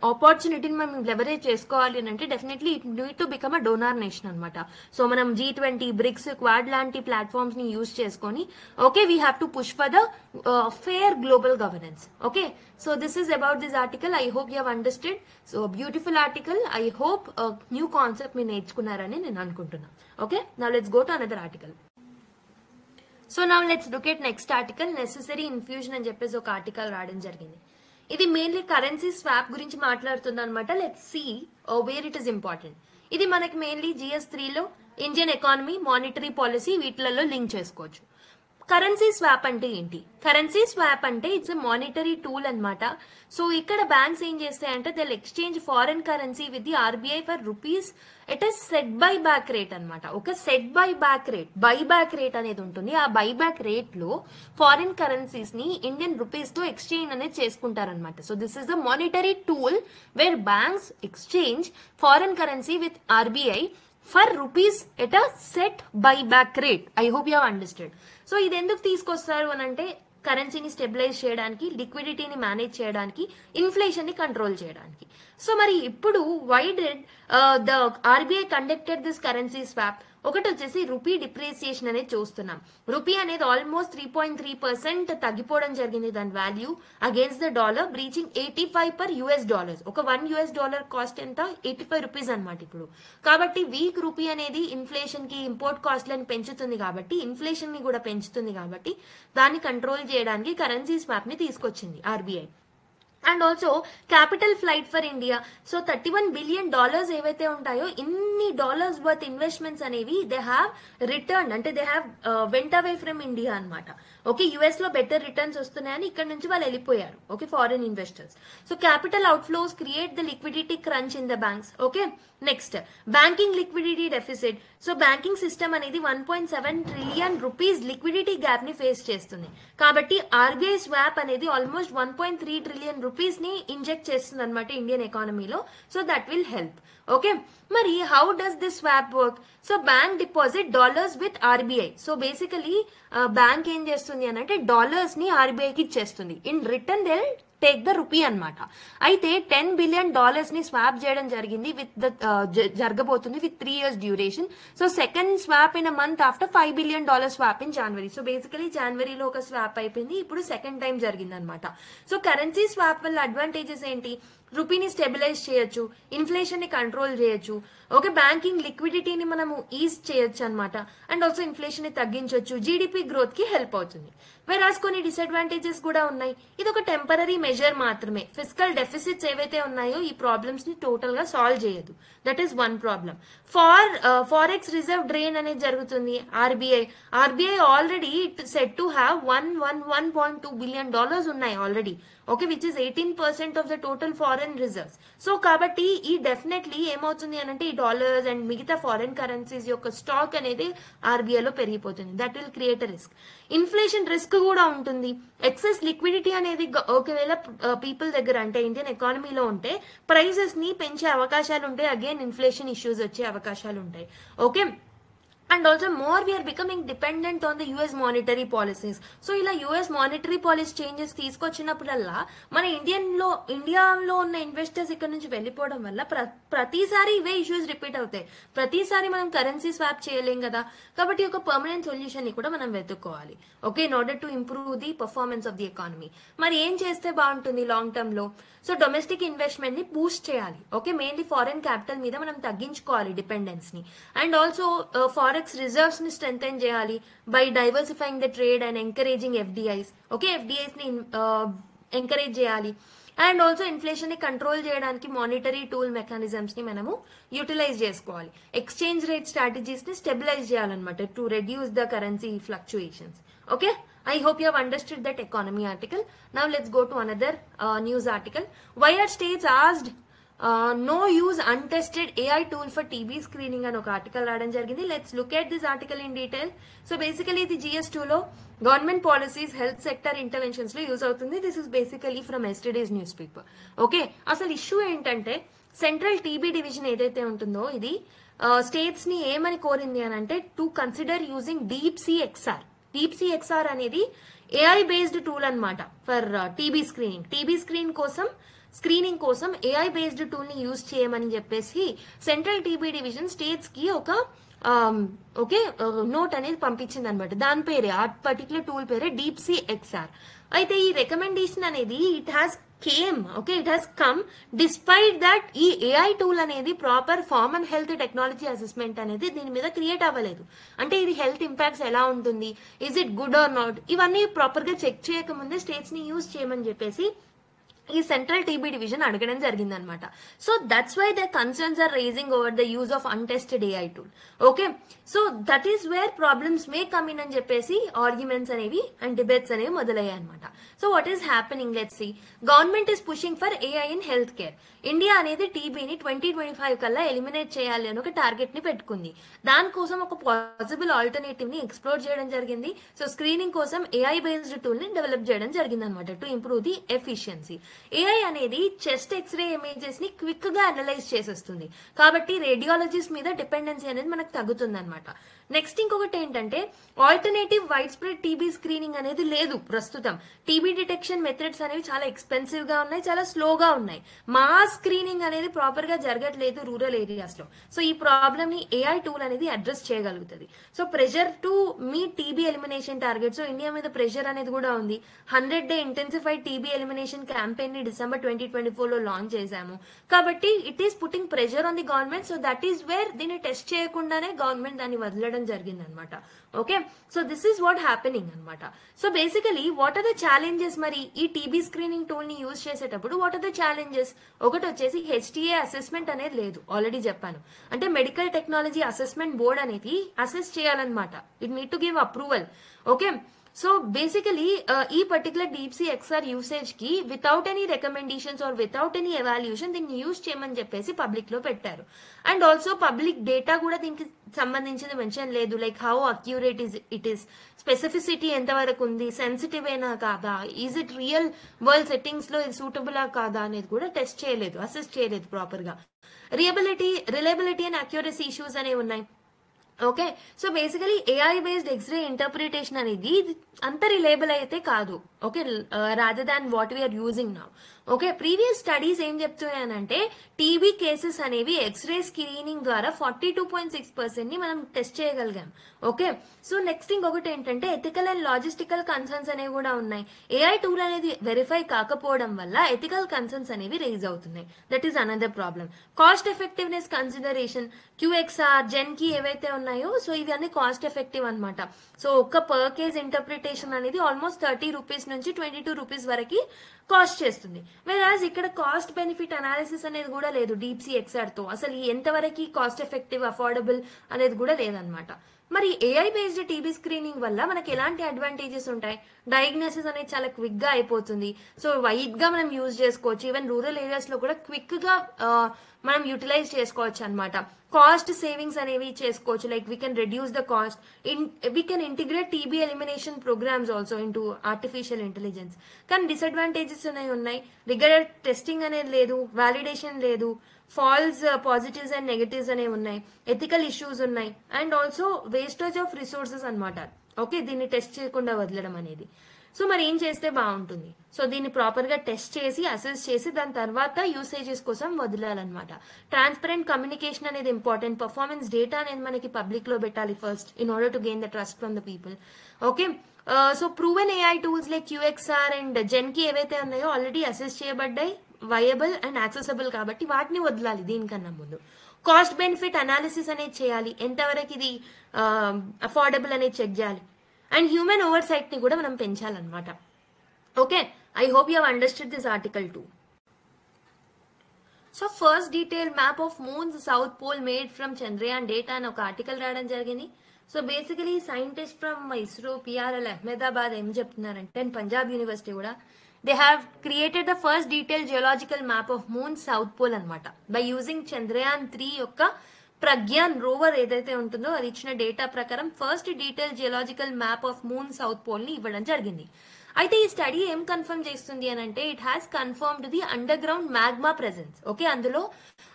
ఆపర్చునిటీని మనం లెవరేజ్ చేసుకోవాలి అని అంటే definitely it need to become a donor nation అనమాట. సో మనం G20, బ్రిక్స్, క్వాడ్ లాంటి ప్లాట్ఫామ్స్ ని యూజ్ చేసుకొని okay we have to push for the fair global governance. Okay, so this is about this article. I hope you have understood. So beautiful article. I hope new concept మీరు నేర్చుకున్నారని నేను అనుకుంటున్నాను. Okay, now let's go to another article. So now let's look at next article. Necessary infusion అని చెప్పేసి ఒక article రావడం జరిగింది. ఇది mainly currency swap గురించి మాట్లాడుతుంది అనమాట. Let's see where it is important. ఇది మనకి మెయిన్లీ GS3లో ఇండియన్ ఎకానమీ, మానిటరీ పాలసీ వీటిలలో లింక్ చేసుకోవచ్చు. కరెన్సీ స్వాప్ అంటే ఏంటి? కరెన్సీ స్వాప్ అంటే ఇట్స్ ఎ మానిటరీ టూల్ అన్నమాట. సో ఇక్కడ బ్యాంక్స్ ఏం చేస్తాయంటే they exchange foreign currency with the RBI for rupees it is set buy back rate అనమాట. ఒక సెట్ బై బ్యాక్ రేట్ అనేది ఉంటుంది. ఆ బై బ్యాక్ రేట్ లో ఫారిన్ కరెన్సీస్ ని ఇండియన్ రూపీస్ తో ఎక్స్చేంజ్ అనేది చేసుకుంటారనమాట. So this is the monetary tool where banks exchange foreign currency with RBI for rupees at a set buy back rate. I hope you have understand. So ఇది ఎందుకు తీసుకొస్తారు అని అంటే కరెన్సీని స్టెబిలైజ్ చేయడానికి, లిక్విడిటీని మేనేజ్ చేయడానికి, ఇన్ఫ్లేషన్ ని కంట్రోల్ చేయడానికి. సో మరి ఇప్పుడు why did the RBI conducted this currency swap? ఒకటి వచ్చేసి రూపీ డిప్రిసియేషన్ అనేది చూస్తున్నాం. రూపీ అనేది ఆల్మోస్ట్ 3.3% తగ్గిపోవడం జరిగింది దాని value against the dollar, breaching 85 per US dollars. ఒక $1 కాస్ట్ ఎంత? 85 రూపీస్ అనమాట ఇప్పుడు. కాబట్టి వీక్ రూపీ అనేది ఇన్ఫ్లేషన్ కి, ఇంపోర్ట్ కాస్ట్లను పెంచుతుంది కాబట్టి, ఇన్ఫ్లేషన్ ని కూడా పెంచుతుంది కాబట్టి దాన్ని కంట్రోల్ చేయడానికి కరెన్సీ స్వాప్ ని తీసుకొచ్చింది RBI. And also capital flight for India. So $31 billion ఏవైతే ఉంటాయో ఇన్ని డాలర్స్ వర్త్ ఇన్వెస్ట్మెంట్స్ అనేవి దే హ్యావ్ రిటర్న్, అంటే they have went away from India అనమాట. ఓకే, యుఎస్ లో బెటర్ రిటర్న్స్ వస్తున్నాయని ఇక్కడ నుంచి వాళ్ళు వెళ్ళిపోయారు. Okay, foreign investors. So capital outflows create the liquidity crunch in the banks. Okay, next banking liquidity deficit. So banking system అనేది 1.7 trillion rupees liquidity gap ని face చేస్తుంది. కాబట్టి ఆర్బీఐ స్వాప్ అనేది ఆల్మోస్ట్ 1.3 trillion రూపీస్ ని inject చేస్తుంది అనమాట Indian ఎకానమీలో. So that will help. Okay, మరి how does this swap work? So bank deposit dollars with RBI. So basically bank ఏం చేస్తుంది అని అంటే డాలర్స్ ని ఆర్బీఐకి ఇచ్చేస్తుంది. In return they take the rupee అనమాట. అయితే $10 billion ని స్వాప్ చేయడం జరిగింది విత్ ద జరగబోతుంది with 3 years duration. So second swap in a month after $5 billion swap in January. So basically జనవరిలో ఒక స్వాప్ అయిపోయింది, ఇప్పుడు సెకండ్ టైం జరిగింది అనమాట. సో కరెన్సీ స్వాప్ వల్ల అడ్వాంటేజెస్ ఏంటి? రూపీని స్టెబిలైజ్ చేయొచ్చు, ఇన్ఫ్లేషన్ ని కంట్రోల్ చేయొచ్చు, ఓకే, బ్యాంకింగ్ లిక్విడిటీని మనము ఈజ్ చేయొచ్చు అనమాట. అండ్ ఆల్సో ఇన్ఫ్లేషన్ ని తగ్గించవచ్చు, జీడిపి గ్రోత్ కి హెల్ప్ అవుతుంది. వెరాస్ కొన్ని డిసడ్వాంటేజెస్ కూడా ఉన్నాయి. ఇది ఒక టెంపరీ మెజర్ మాత్రమే. ఫిస్కల్ డెఫిసిట్స్ ఏవైతే ఉన్నాయో ఈ ప్రాబ్లమ్స్ ని టోటల్ గా సాల్వ్ చేయదు. That is one problem. Forex reserve drain అనేది జరుగుతుంది. RBI already set to have $1.2 billion ఉన్నాయి already. Okay, which is 18% of the total foreign reserves. So కాబట్టి ఈ డెఫినెట్లీ ఏమవుతుంది అని అంటే ఈ డాలర్స్ అండ్ మిగతా ఫారెన్ కరెన్సీస్ యొక్క స్టాక్ అనేది ఆర్బీఐలో పెరిగిపోతుంది. That will create a risk. Inflation risk కూడా ఉంటుంది. ఎక్సెస్ లిక్విడిటీ అనేది ఒకవేళ పీపుల్ దగ్గర అంటే ఇండియన్ ఎకానమీలో ఉంటే ప్రైసెస్ ని పెంచే అవకాశాలు ఉంటాయి. అగైన్ ఇన్ఫ్లేషన్ ఇష్యూస్ వచ్చే అవకాశాలు ఉంటాయి. Okay, and also more we are becoming dependent on the US monetary policies. So ఇలా యుఎస్ మానిటరీ పాలసీ చేంజెస్ తీసుకొచ్చినప్పుడల్లా మన ఇండియాలో ఉన్న ఇన్వెస్టర్స్ ఇక్కడ నుంచి వెళ్ళిపోవడం వల్ల ప్రతిసారి ఇవే ఇష్యూస్ రిపీట్ అవుతాయి. ప్రతిసారి మనం కరెన్సీ స్వాప్ చేయలేం కదా. కాబట్టి ఒక పర్మనెంట్ సొల్యూషన్ ని కూడా మనం వెతుక్కోవాలి. Okay, in order to improve the performance of the economy. మరి ఏం చేస్తే బాగుంటుంది లాంగ్ టర్మ్ లో? సో డొమెస్టిక్ ఇన్వెస్ట్మెంట్ ని బూస్ట్ చేయాలి. ఓకే, మెయిన్లీ ఫారెన్ క్యాపిటల్ మీద మనం తగ్గించుకోవాలి డిపెండెన్స్ ని. అండ్ ఆల్సో ఫారెక్స్ రిజర్వ్స్ ని స్ట్రెంథెన్ చేయాలి by diversifying the trade and encouraging FDIs. Okay, FDIs ని ఎంకరేజ్ చేయాలి. అండ్ ఆల్సో ఇన్ఫ్లేషన్ ని కంట్రోల్ చేయడానికి మానిటరీ టూల్ మెకానిజమ్స్ ని మనము యూటిలైజ్ చేసుకోవాలి. ఎక్స్చేంజ్ రేట్ స్ట్రాటజీస్ ని స్టెబిలైజ్ చేయాలన్నమాట to reduce the currency fluctuations. Okay, I hope you have understood that economy article. Now let's go to another news article. Why are states asked no use untested AI tool for TB screening అని ఒక article రావడం జరిగింది. Let's look at this article in detail. So basically ఇది GS2 లో government policies health sector interventions లో use అవుతుంది. This is basically from yesterday's newspaper. Okay, అసలు issue ఏంటంటే సెంట్రల్ టీబీ డివిజన్ ఏదైతే ఉంటుందో ఇది స్టేట్స్ ని ఏమని కోరింది అని అంటే to consider using DeepSeekXR. DeepSeekXR అనేది ఏఐ బేస్డ్ టూల్ అనమాట for TB screening. TB screening కోసం ఏఐ బేస్డ్ టూల్ ని యూజ్ చేయమని చెప్పేసి సెంట్రల్ టీబీ డివిజన్ స్టేట్స్ కి ఒక నోట్ అనేది పంపించింది అనమాట. దాని పేరే, ఆ పర్టికులర్ టూల్ పేరే DeepSeekXR. అయితే ఈ రికమెండేషన్ అనేది it has come despite that ఈ ఏఐ టూల్ అనేది proper form and health technology assessment అనేది దీని మీద క్రియేట్ అవ్వలేదు. అంటే ఇది హెల్త్ ఇంపాక్ట్స్ ఎలా ఉంటుంది, is it good or not, ఇవన్నీ ప్రాపర్ గా చెక్ చేయకముందే స్టేట్స్ ని యూజ్ చేయమని చెప్పేసి ఈ సెంట్రల్ టీబీ డివిజన్ అడగడం జరిగింది అనమాట. So that's why the concerns are rising over the use of untested AI tool. Okay, so that is where problems may come in అని చెప్పేసి ఆర్గ్యుమెంట్స్ అనేవి అండ్ డిబేట్స్ అనేవి మొదలయ్యాయి అనమాట. So what is happening, let's see. Government is pushing for AI in health care. India అనేది టీబీని 2025 కల్లా eliminate చేయాలి అని ఒక టార్గెట్ ని పెట్టుకుంది. దానికోసం ఒక పాసిబుల్ ఆల్టర్నేటివ్ ని ఎక్స్ప్లోర్ చేయడం జరిగింది. సో స్క్రీనింగ్ కోసం ఏఐ బేస్డ్ టూల్ ని డెవలప్ చేయడం జరిగింది అనమాట to improve the efficiency. AI అనేది చెస్ట్ ఎక్స్రే ఇమేజెస్ ని క్విక్ గా అనలైజ్ చేసేస్తుంది, కాబట్టి రేడియాలజిస్ట్ మీద డిపెండెన్సీ అనేది మనకు తగ్గుతుంది అనమాట. నెక్స్ట్ ఇంకొకటి ఏంటంటే alternative wide spread TB screening అనేది లేదు ప్రస్తుతం. టీబీ డిటెక్షన్ మెథడ్స్ అనేవి చాలా ఎక్స్పెన్సివ్ గా ఉన్నాయి, చాలా స్లోగా ఉన్నాయి. మాస్ స్క్రీనింగ్ అనేది ప్రాపర్ గా జరగట్లేదు రూరల్ ఏరియాస్ లో. సో ఈ ప్రాబ్లమ్ ని ఏఐ టూల్ అనేది అడ్రస్ చేయగలుగుతుంది. So pressure to me TB elimination target. So India మీద ప్రెషర్ అనేది కూడా ఉంది. 100 day intensified TB elimination campaign ని డిసెంబర్ 2024 లో లాంచ్ చేశాము. కాబట్టి it is putting pressure on the government. So that is where దీన్ని టెస్ట్ చేయకుండానే గవర్నమెంట్ దాన్ని వదలడం జరిగింది అనమాట. Okay, so this is what happening అనమాట. So basically what are the challenges, మరి ఈ టీబీ స్క్రీనింగ్ టూల్ ని యూజ్ చేసేటప్పుడు వాట్ ఆర్ ద ఛాలెంజెస్? ఒకటి వచ్చేసి హెచ్టిఏ అసెస్మెంట్ అనేది లేదు, ఆల్రెడీ చెప్పాను. అంటే మెడికల్ టెక్నాలజీ అసెస్మెంట్ బోర్డ్ అనేది అసెస్ చేయాలన్నమాట. It need to give approval. Okay, so basically ఈ పర్టికులర్ డీప్సీ ఎక్స్ఆర్ యూసేజ్ కి without any recommendations or without any evaluation దీన్ని యూజ్ చేయమని చెప్పేసి పబ్లిక్ లో పెట్టారు. అండ్ ఆల్సో పబ్లిక్ డేటా కూడా దీనికి సంబంధించింది మెన్షన్ లేదు. Like how accurate it is, specificity ఎంతవరకు ఉంది, సెన్సిటివ్ అయినా కాదా, is it real world settings లో ఇది సూటబులా కాదా అనేది కూడా టెస్ట్ చేయలేదు, అసెస్ చేయలేదు ప్రాపర్ గా. రిలయబిలిటీ అండ్ అక్యూరసీ ఇష్యూస్ అనేవి ఉన్నాయి. Okay, so basically AI based x-ray interpretation అనేది అంత రిలేబుల్ అయితే కాదు. Okay, rather than what we are using now. Okay, previous studies ఏం చెప్తున్నాయంటే టీబీ కేసెస్ అనేవి ఎక్స్రే స్క్రీనింగ్ ద్వారా 42.6% ని మనం టెస్ట్ చేయగలిగాం. ఓకే, సో నెక్స్ట్ ఇంకొకటి ఏంటంటే ఎథికల్ అండ్ లాజిస్టికల్ కన్సర్న్స్ అనేవి కూడా ఉన్నాయి. ఏఐ టూల్ అనేది వెరిఫై కాకపోవడం వల్ల ఎథికల్ కన్సర్న్స్ అనేవి రేజ్ అవుతున్నాయి. That is another problem. Cost effectiveness consideration, QXR, Genki ఏవైతే ఉన్నాయో సో ఇవి అన్ని కాస్ట్ ఎఫెక్టివ్ అనమాట. సో ఒక్క పర్ కేజ్ ఇంటర్ప్రిటేషన్ అనేది ఆల్మోస్ట్ 30 రూపీస్ నుంచి 22 రూపీస్ వరకు కాస్ట్ చేస్తుంది. వెరాజ్ ఇక్కడ కాస్ట్ బెనిఫిట్ అనాలిసిస్ అనేది కూడా లేదు డీప్సీ ఎక్స్ఆర్ తో. అసలు ఎంతవరకు కాస్ట్ ఎఫెక్టివ్, అఫోర్డబుల్ అనేది కూడా లేదనమాట. మరి ఏఐ బేస్డ్ టీబీ స్క్రీనింగ్ వల్ల మనకి ఎలాంటి అడ్వాంటేజెస్ ఉంటాయి? డయాగ్నోసిస్ అనేది చాలా క్విక్ గా అయిపోతుంది. సో వైడ్ గా మనం యూజ్ చేసుకోవచ్చు. ఈవెన్ రూరల్ ఏరియాస్ లో కూడా క్విక్ గా మనం యూటిలైజ్ చేసుకోవచ్చు అనమాట. కాస్ట్ సేవింగ్స్ అనేవి చేసుకోవచ్చు. Like we can reduce the cost, we can integrate TB elimination programmes also into artificial intelligence. కానీ డిసడ్వాంటేజెస్ అనేవి ఉన్నాయి. రిగర్ టెస్టింగ్ అనేది లేదు, వాలిడేషన్ లేదు, ఫాల్స్ పాజిటివ్స్ అండ్ నెగటివ్స్ అనేవి ఉన్నాయి, ఎథికల్ ఇష్యూస్ ఉన్నాయి, and also wastage of resources అనమాట. ఓకే, దీన్ని టెస్ట్ చేయకుండా వదలడం అనేది. సో మరి ఏం చేస్తే బాగుంటుంది? సో దీన్ని ప్రాపర్ గా టెస్ట్ చేసి అసెస్ చేసి దాని తర్వాత యూసేజెస్ కోసం వదిలాలన్నమాట. ట్రాన్స్పరెంట్ కమ్యూనికేషన్ అనేది ఇంపార్టెంట్. పర్ఫార్మెన్స్ డేటా అనేది మనకి పబ్లిక్ లో పెట్టాలి first in order to gain the trust from the people. Okay, so proven AI tools like QXR and Genki ఏవైతే ఉన్నాయో ఆల్రెడీ అసెస్ చేయబడ్డాయి, వయబుల్ అండ్ యాక్సెసబుల్, కాబట్టి వాటిని వదలాలి దీనికన్నా ముందు. కాస్ట్ బెనిఫిట్ అనాలిసిస్ అనేది చేయాలి, ఎంతవరకు ఇది అఫోర్డబుల్ అనేది చెక్ చేయాలి, అండ్ హ్యూమన్ ఓవర్ సైట్ ని కూడా మనం పెంచాలన్నమాట. Okay, I hope you have understood this article 2. So first detail map of moon's south pole made from Chandrayaan data అని ఒక ఆర్టికల్ రాయడం జరిగింది. So basically scientist from ISRO, PRL, Ahmedabad ఏం చెప్తున్నారంటే, అండ్ పంజాబ్ యూనివర్సిటీ కూడా, they have created the first detailed geological map of moon south pole అనమాట by using Chandrayaan 3 యొక్క Pragyan rover ఏదైతే ఉంటుందో అది ఇచ్చిన డేటా ప్రకారం first detail geological map of moon south pole ని ఇవ్వడం జరిగింది. అయితే ఈ స్టడీ ఏం కన్ఫర్మ్ చేస్తుంది అని అంటే, it has confirmed the under ground magma presence. Okay, అందులో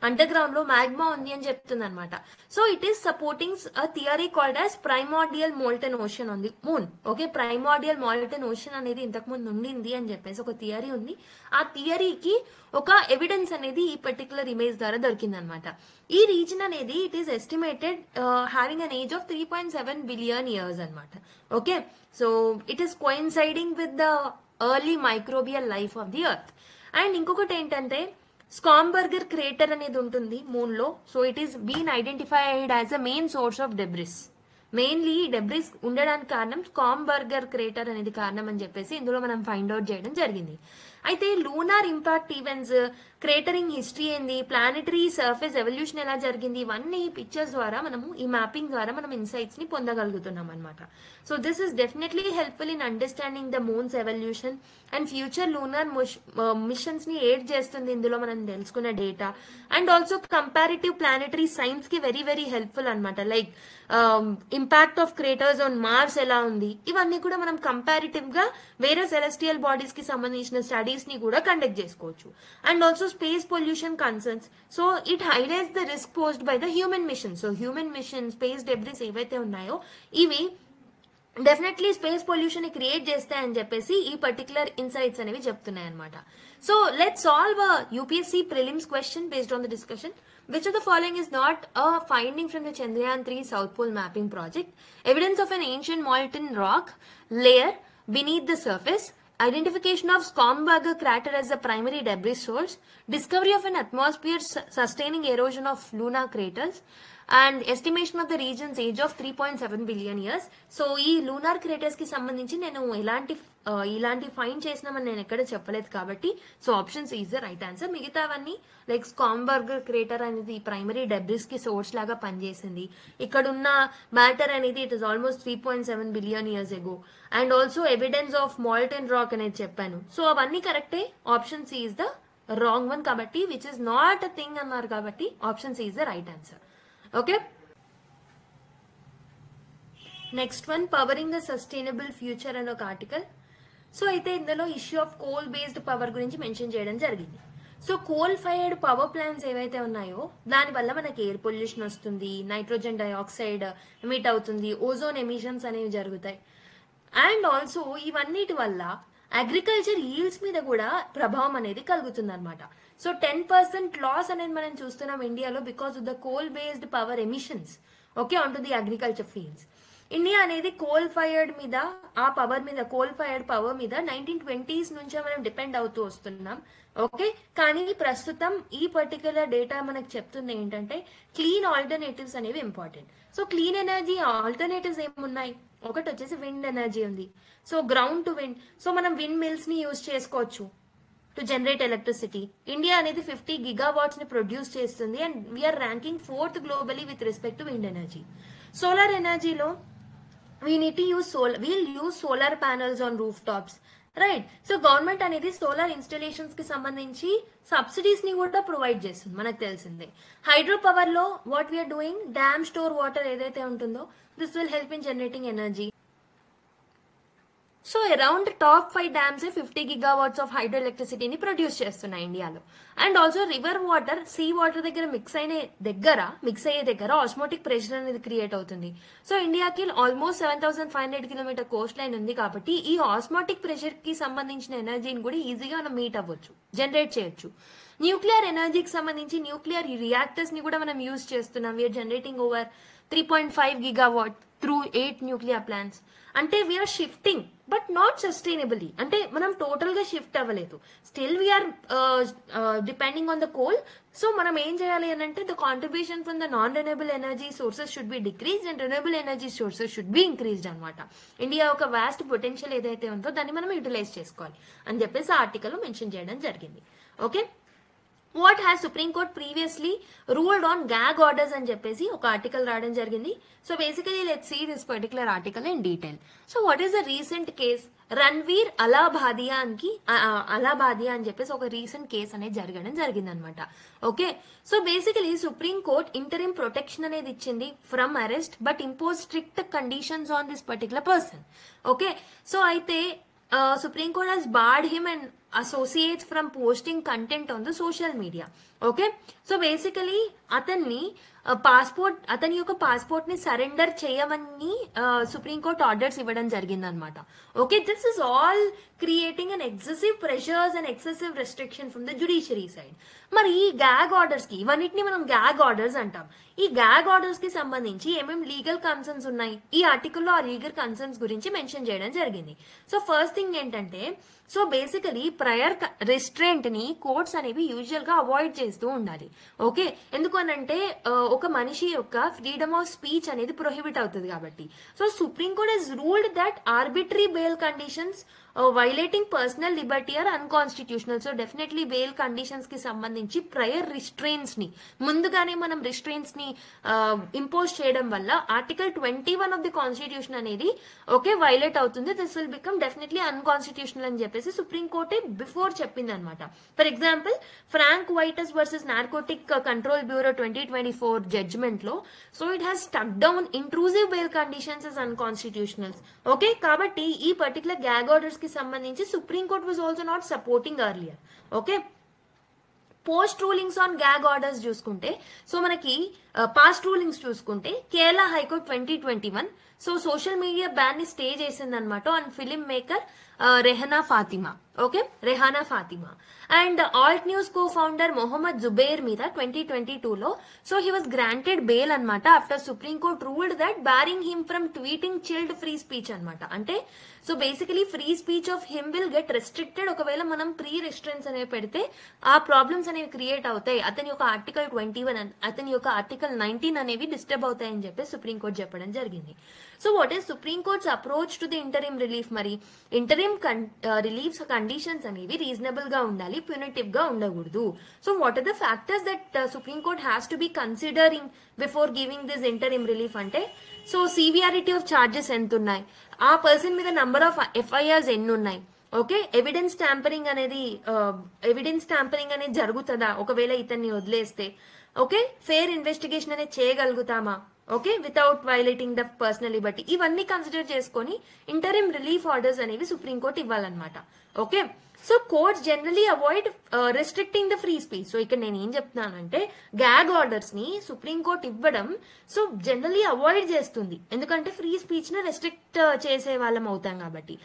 అండర్ గ్రౌండ్ లో మ్యాగ్మా ఉంది అని చెప్తుంది అనమాట. So it is supporting a theory called as primordial molten ocean on the moon. Okay, primordial molten ocean అనేది ఇంతకు ముందు ఉండింది అని చెప్పేసి ఒక థియరీ ఉంది. ఆ థియరీకి ఒక ఎవిడెన్స్ అనేది ఈ పర్టికులర్ ఇమేజ్ ద్వారా దొరికింది అనమాట. ఈ రీజన్ అనేది it is estimated having an age of 3.7 billion years అనమాట. Okay, so it is coinciding with the early microbial life of the earth. And ఇంకొకటి ఏంటంటే స్కాంబర్గర్ క్రేటర్ అనేది ఉంటుంది మూన్ లో. So it is been identified as a main source of debris. Mainly debris ఉండడానికి కారణం స్కాంబర్గర్ crater అనేది కారణం అని చెప్పేసి ఇందులో మనం ఫైండ్ అవుట్ చేయడం జరిగింది. అయితే లూనార్ ఇంపాక్ట్ ఈవెంట్స్, క్రేటరింగ్ హిస్టరీ ఏంది, ప్లానెటరీ సర్ఫేస్ ఎవల్యూషన్ ఎలా జరిగింది, ఇవన్నీ పిక్చర్స్ ద్వారా మనము ఈ మ్యాపింగ్ ద్వారా మనం ఇన్సైట్స్ ని పొందగలుగుతున్నాం అనమాట. So this is definitely helpful in understanding the moon's evolution and future lunar missions ని ఎయిడ్ చేస్తుంది ఇందులో మనం తెలుసుకున్న data. And also comparative planetary science కి వెరీ వెరీ హెల్ప్ఫుల్ అనమాట. Like impact of craters on Mars ఎలా ఉంది, ఇవన్నీ కూడా మనం కంపారిటివ్ గా వేరే సెలెస్టియల్ బాడీస్ కి సంబంధించిన స్టడీస్ ని కూడా కండక్ట్ చేసుకోవచ్చు. And also space pollution concerns. So it highlights the risk posed by the human mission. So human mission space debris ఏవైతే ఉన్నాయో ఇవి డెఫినెట్లీ స్పేస్ పొల్యూషన్ ని క్రియేట్ చేస్తాయని చెప్పేసి ఈ పర్టికులర్ ఇన్సైట్స్ అనేవి చెప్తున్నాయి అనమాట. So let's solve UPSC prelims question based on the discussion. Which of the following is not a finding from the Chandrayaan-3 South Pole mapping project? Evidence of an ancient molten rock layer beneath the surface, identification of Schamberger crater as the primary debris source, discovery of an atmosphere sustaining erosion of lunar craters, and estimation of the region's age of 3.7 billion years. So ఈ lunar craters కి సంబంధించి నేను ఇలాంటి find చేసినామని నేను ఎక్కడ చెప్పలేదు కాబట్టి so options is the right answer. మిగతావన్నీ లైక్ స్కాంబర్గర్ క్రేటర్ అనేది ప్రైమరీ డెబ్రిస్ కి సోర్స్ లాగా పనిచేసింది. ఇక్కడ ఉన్న మ్యాటర్ అనేది it is almost 3.7 billion years ago. And also evidence of molten rock అనేది చెప్పాను. సో అవన్నీ కరెక్టే. Option C is the wrong one కాబట్టి which is not a thing అన్నారు కాబట్టి option C is the right answer. Okay, next one powering a sustainable future అని ఒక article. So అయితే ఇందులో issue of coal based power గురించి mention చేయడం జరిగింది. So coal fired power plants ఏవైతే ఉన్నాయో దానివల్ల మనకి ఎయిర్ పొల్యూషన్ వస్తుంది, నైట్రోజన్ డైఆక్సైడ్ ఎమిట్ అవుతుంది, ఓజోన్ ఎమిషన్స్ అనేవి జరుగుతాయి. అండ్ ఆల్సో ఇవన్నిటి వల్ల అగ్రికల్చర్ ఈల్డ్స్ మీద కూడా ప్రభావం అనేది కలుగుతుంది అనమాట. సో 10% లాస్ అనేది మనం చూస్తున్నాం ఇండియాలో because of the coal based power emissions okay on to the agriculture fields. India అనేది కోల్ ఫైర్డ్ మీద ఆ పవర్ మీద కోల్ ఫైర్డ్ పవర్ మీద 1920s నుంచే మనం డిపెండ్ అవుతూ వస్తున్నాం. ఓకే, కానీ ప్రస్తుతం ఈ పర్టికులర్ డేటా మనకు చెప్తుంది ఏంటంటే క్లీన్ ఆల్టర్నేటివ్స్ అనేవి important. So clean energy alternatives ఏమున్నాయి? ఒకటి వచ్చేసి విండ్ ఎనర్జీ ఉంది. So ground to wind, so మనం విండ్ మిల్స్ ని యూజ్ చేసుకోవచ్చు టు జనరేట్ ఎలక్ట్రిసిటీ. ఇండియా అనేది 50 gigawatts ని ప్రొడ్యూస్ చేస్తుంది and we're ranking 4th globally with respect to wind energy. Solar ఎనర్జీలో we'll use solar panels on rooftops, right. So government అనేది solar installations కి సంబంధించి subsidies ని కూడా ప్రొవైడ్ చేస్తుంది, మనకు తెలిసిందే. హైడ్రో పవర్ లో what we're doing, dam store water ఏదైతే ఉంటుందో this will help in generating energy. So around top 5 dams 50 gigawatts of hydro ఎలక్ట్రిసిటీని ప్రొడ్యూస్ చేస్తున్నాయి ఇండియాలో. And also river water sea water దగ్గర మిక్స్ అయ్యే దగ్గర ఆస్మోటిక్ ప్రెషర్ అనేది క్రియేట్ అవుతుంది. సో ఇండియాకి ఆల్మోస్ట్ 7,500 kilometer కోస్ట్ లైన్ ఉంది కాబట్టి ఈ ఆస్మోటిక్ ప్రెషర్ కి సంబంధించిన ఎనర్జీని కూడా ఈజీగా మనం మీట్ అవ్వచ్చు, జనరేట్ చేయొచ్చు. న్యూక్లియర్ ఎనర్జీకి సంబంధించి న్యూక్లియర్ రియాక్టర్స్ ని కూడా మనం యూజ్ చేస్తున్నాం. We are generating over 3.5 gigawatt through 8 nuclear plants. అంటే we are shifting but not sustainably, అంటే మనం టోటల్ గా షిఫ్ట్ అవ్వలేదు, still we are depending on the coal. So మనం ఏం చేయాలి అని అంటే the contribution from the non renewable energy sources should be decrease and renewable energy sources should be increased అనమాట. ఇండియా ఒక వాస్ట్ పొటెన్షియల్ ఏదైతే ఉందో దాన్ని మనం యూటిలైజ్ చేసుకోవాలి అని చెప్పేసి ఆర్టికల్ మెన్షన్ చేయడం జరిగింది. Okay, what has supreme court previously ruled on gag orders అని చెప్పేసి ఒక ఆర్టికల్ రావడం జరిగింది. So basically let's see this particular article in detail. So what is the recent case? Ranveer Allahbadia అని చెప్పేసి ఒక రీసెంట్ కేసు అనేది జరగడం జరిగింది అనమాట. Okay, so basically supreme court interim protection అనేది ఇచ్చింది from arrest but impose strict conditions on this particular person. Okay, so అయితే Supreme Court has barred him and associates from posting content on the social media. Okay, so basically అతని యొక్క passport ని surrender చేయమని supreme court orders ఇవ్వడం జరిగింది అనమాట. Okay, this is all creating an excessive pressures and excessive restriction from the judiciary side. మరి ఈ gag orders కి, ఇవన్నిటిని మనం గ్యాగ్ ఆర్డర్స్ అంటాం. ఈ గ్యాగ్ ఆర్డర్స్ కి సంబంధించి ఏమేమి లీగల్ కన్సర్న్స్ ఉన్నాయి, ఈ ఆర్టికల్లో ఆ లీగల్ కన్సర్న్స్ గురించి మెన్షన్ చేయడం జరిగింది. సో ఫస్ట్ థింగ్ ఏంటంటే, సో బేసికలీ ప్రయర్ రిస్ట్రెంట్ ని కోర్ట్స్ అనేవి యూజువల్ గా అవాయిడ్ చేస్తూ ఉండాలి. ఓకే, ఎందుకు అనంటే ఒక మనిషి యొక్క ఫ్రీడమ్ ఆఫ్ స్పీచ్ అనేది ప్రొహిబిట్ అవుతుంది కాబట్టి. So supreme court has ruled that arbitrary bail conditions violating personal liberty are unconstitutional. So definitely bail conditions కి సంబంధించి ప్రయర్ రిస్ట్రెయిన్స్ ని ముందుగానే మనం రిస్ట్రెయిన్స్ ని ఇంపోజ్ చేయడం వల్ల ఆర్టికల్ 21 ఆఫ్ ది కాన్స్టిట్యూషన్ అనేది ఓకే వైలేట్ అవుతుంది. This will become definitely unconstitutional అని చెప్పేసి సుప్రీం కోర్టే బిఫోర్ చెప్పింది అనమాట. For example Frank Vitus versus narcotic control bureau 2024 judgment లో so it has stuck down intrusive bail conditions as unconstitutionals. Okay, కాబట్టి ఈ పర్టికులర్ గ్యాగ్ ఆర్డర్స్ కి సంబంధించి supreme court was also not supporting earlier. Okay, post rulings on gag orders చూసుకుంటే so మనకి past rulings చూసుకుంటే Kerala high court 2021 so social media ban ని stay చేసింది అనమాట on film maker Rehana Fatima. Okay, Rehana Fatima and Alt News co founder Mohammed Zubair మీద 2022 లో so he was granted bail అనమాట after supreme court ruled that barring him from tweeting chilled free speech అనమాట. అంటే so basically free speech of him will get restricted ఒకవేళ మనం pre restrictions అనేవి పెడితే ఆ ప్రాబ్లమ్స్ అనేవి క్రియేట్ అవుతాయి. అతని యొక్క ఆర్టికల్ 21 అతని యొక్క ఆర్టికల్ 19 అనేవి డిస్టర్బ్ అవుతాయని చెప్పి సుప్రీం కోర్ట్ చెప్పడం జరిగింది. So what is supreme court's approach to the interim relief? మరి ఇంటరిమ్ రిలీఫ్ కండిషన్స్ అనేవి రీజనబుల్ గా ఉండాలి, ప్యూనిటివ్ గా ఉండకూడదు. So what are the factors that supreme court has to be considering before giving this interim relief అంటే so severity of charges ఎంత ఉన్నాయి, ఆ పర్సన్ మీద నంబర్ ఆఫ్ ఎఫ్ఐఆర్స్ ఎన్ని ఉన్నాయి, ఓకే, ఎవిడెన్స్ ట్యాంపరింగ్ అనేది జరుగుతుందా ఒకవేళ ఇతన్ని వదిలేస్తే, ఓకే, ఫెయిర్ ఇన్వెస్టిగేషన్ అనేది చేయగలుగుతామా, okay, without violating the personal liberty, ఇవన్నీ కన్సిడర్ చేసుకొని ఇంటరిమ్ రిలీఫ్ ఆర్డర్స్ అనేవి సుప్రీంకోర్టు ఇవ్వాలన్నమాట. Okay, so courts generally avoid restricting the free speech. So ఇక్కడ నేను ఏం చెప్తున్నానంటే గ్యాగ్ ఆర్డర్స్ ని సుప్రీంకోర్టు ఇవ్వడం సో జనరలీ అవాయిడ్ చేస్తుంది, ఎందుకంటే ఫ్రీ స్పీచ్ ని రెస్ట్రిక్ట్ చేసే వాళ్ళం అవుతాం కాబట్టి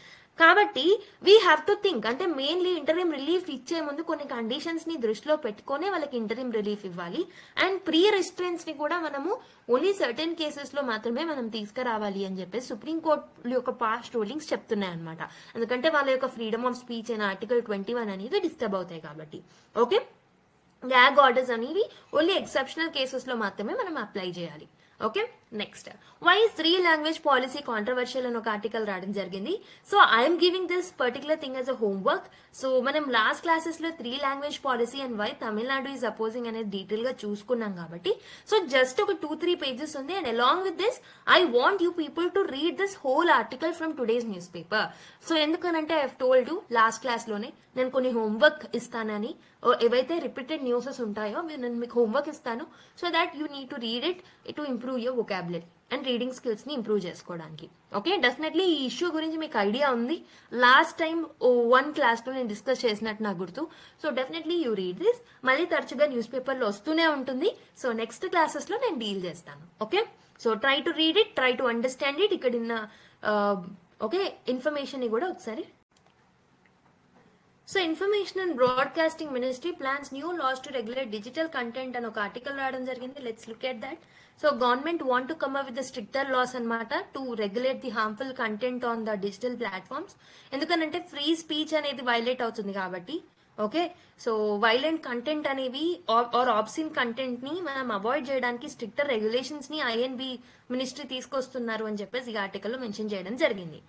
వీ హ్యావ్ టు థింక్ అంటే మెయిన్లీ ఇంటరిమ్ రిలీఫ్ ఇచ్చే ముందు కొన్ని కండిషన్స్ ని దృష్టిలో పెట్టుకునే వాళ్ళకి ఇంటరిమ్ రిలీఫ్ ఇవ్వాలి. అండ్ ప్రీ రెస్ట్రెన్స్ ని కూడా మనము ఓన్లీ సర్టెన్ కేసెస్ లో మాత్రమే మనం తీసుకురావాలి అని చెప్పేసి సుప్రీంకోర్టు యొక్క పాస్ట్ రూలింగ్స్ చెప్తున్నాయి అనమాట. ఎందుకంటే వాళ్ళ యొక్క ఫ్రీడమ్ ఆఫ్ స్పీచ్ అయిన ఆర్టికల్ 21 అనేది డిస్టర్బ్ అవుతాయి కాబట్టి. ఓకే, గ్యాగ్ ఆర్డర్స్ అనేవి ఓన్లీ ఎక్సెప్షనల్ కేసెస్ లో మాత్రమే మనం అప్లై చేయాలి. Okay, next why is 3 language policy controversial అని ఒక ఆర్టికల్ రావడం జరిగింది. So I'm giving this particular thing as a homework. So మనం లాస్ట్ క్లాసెస్ లో 3 language policy and why Tamil Nadu is opposing అనేది డీటెయిల్ గా చూసుకున్నాం కాబట్టి సో జస్ట్ ఒక 2-3 పేజెస్ ఉంది. And along with this I want you people to read this whole article from today's newspaper. So ఎందుకనంటే I have told you last class లోనే నేను కొన్ని హోంవర్క్ ఇస్తానని, ఏవైతే రిపీటెడ్ న్యూసెస్ ఉంటాయో నేను మీకు హోంవర్క్ ఇస్తాను so that you need to read it to improve your vocabulary and reading skills ని ఇంప్రూవ్ చేసుకోవడానికి. ఓకే, డెఫినెట్లీ ఈ ఇష్యూ గురించి మీకు ఐడియా ఉంది, లాస్ట్ టైం 1 క్లాస్ లో నేను డిస్కస్ చేసినట్టు నాకు గుర్తు. So definitely you read this, మళ్ళీ తరచుగా న్యూస్ పేపర్ లో వస్తూనే ఉంటుంది. సో నెక్స్ట్ క్లాసెస్ లో నేను డీల్ చేస్తాను. Okay, so try to read it, try to understand it. ఇక్కడ ఉన్న ఓకే ఇన్ఫర్మేషన్ ని కూడా ఒకసారి. So information and broadcasting ministry plans new laws to regulate digital content అని ఒక ఆర్టికల్ రావడం జరిగింది. Let's look at that. So government want to come up with the stricter laws అనమాట to regulate the harmful content on the digital platforms. ఎందుకంటే free speech అనేది violate అవుతుంది కాబట్టి. Okay, so violent content అనేవి are ఆబ్సిన్ content ని మనం avoid చేయడానికి stricter regulations ని ఐఎన్బి మినిస్ట్రీ తీసుకొస్తున్నారు అని చెప్పేసి ఈ ఆర్టికల్ లో మెన్షన్ చేయడం జరిగింది.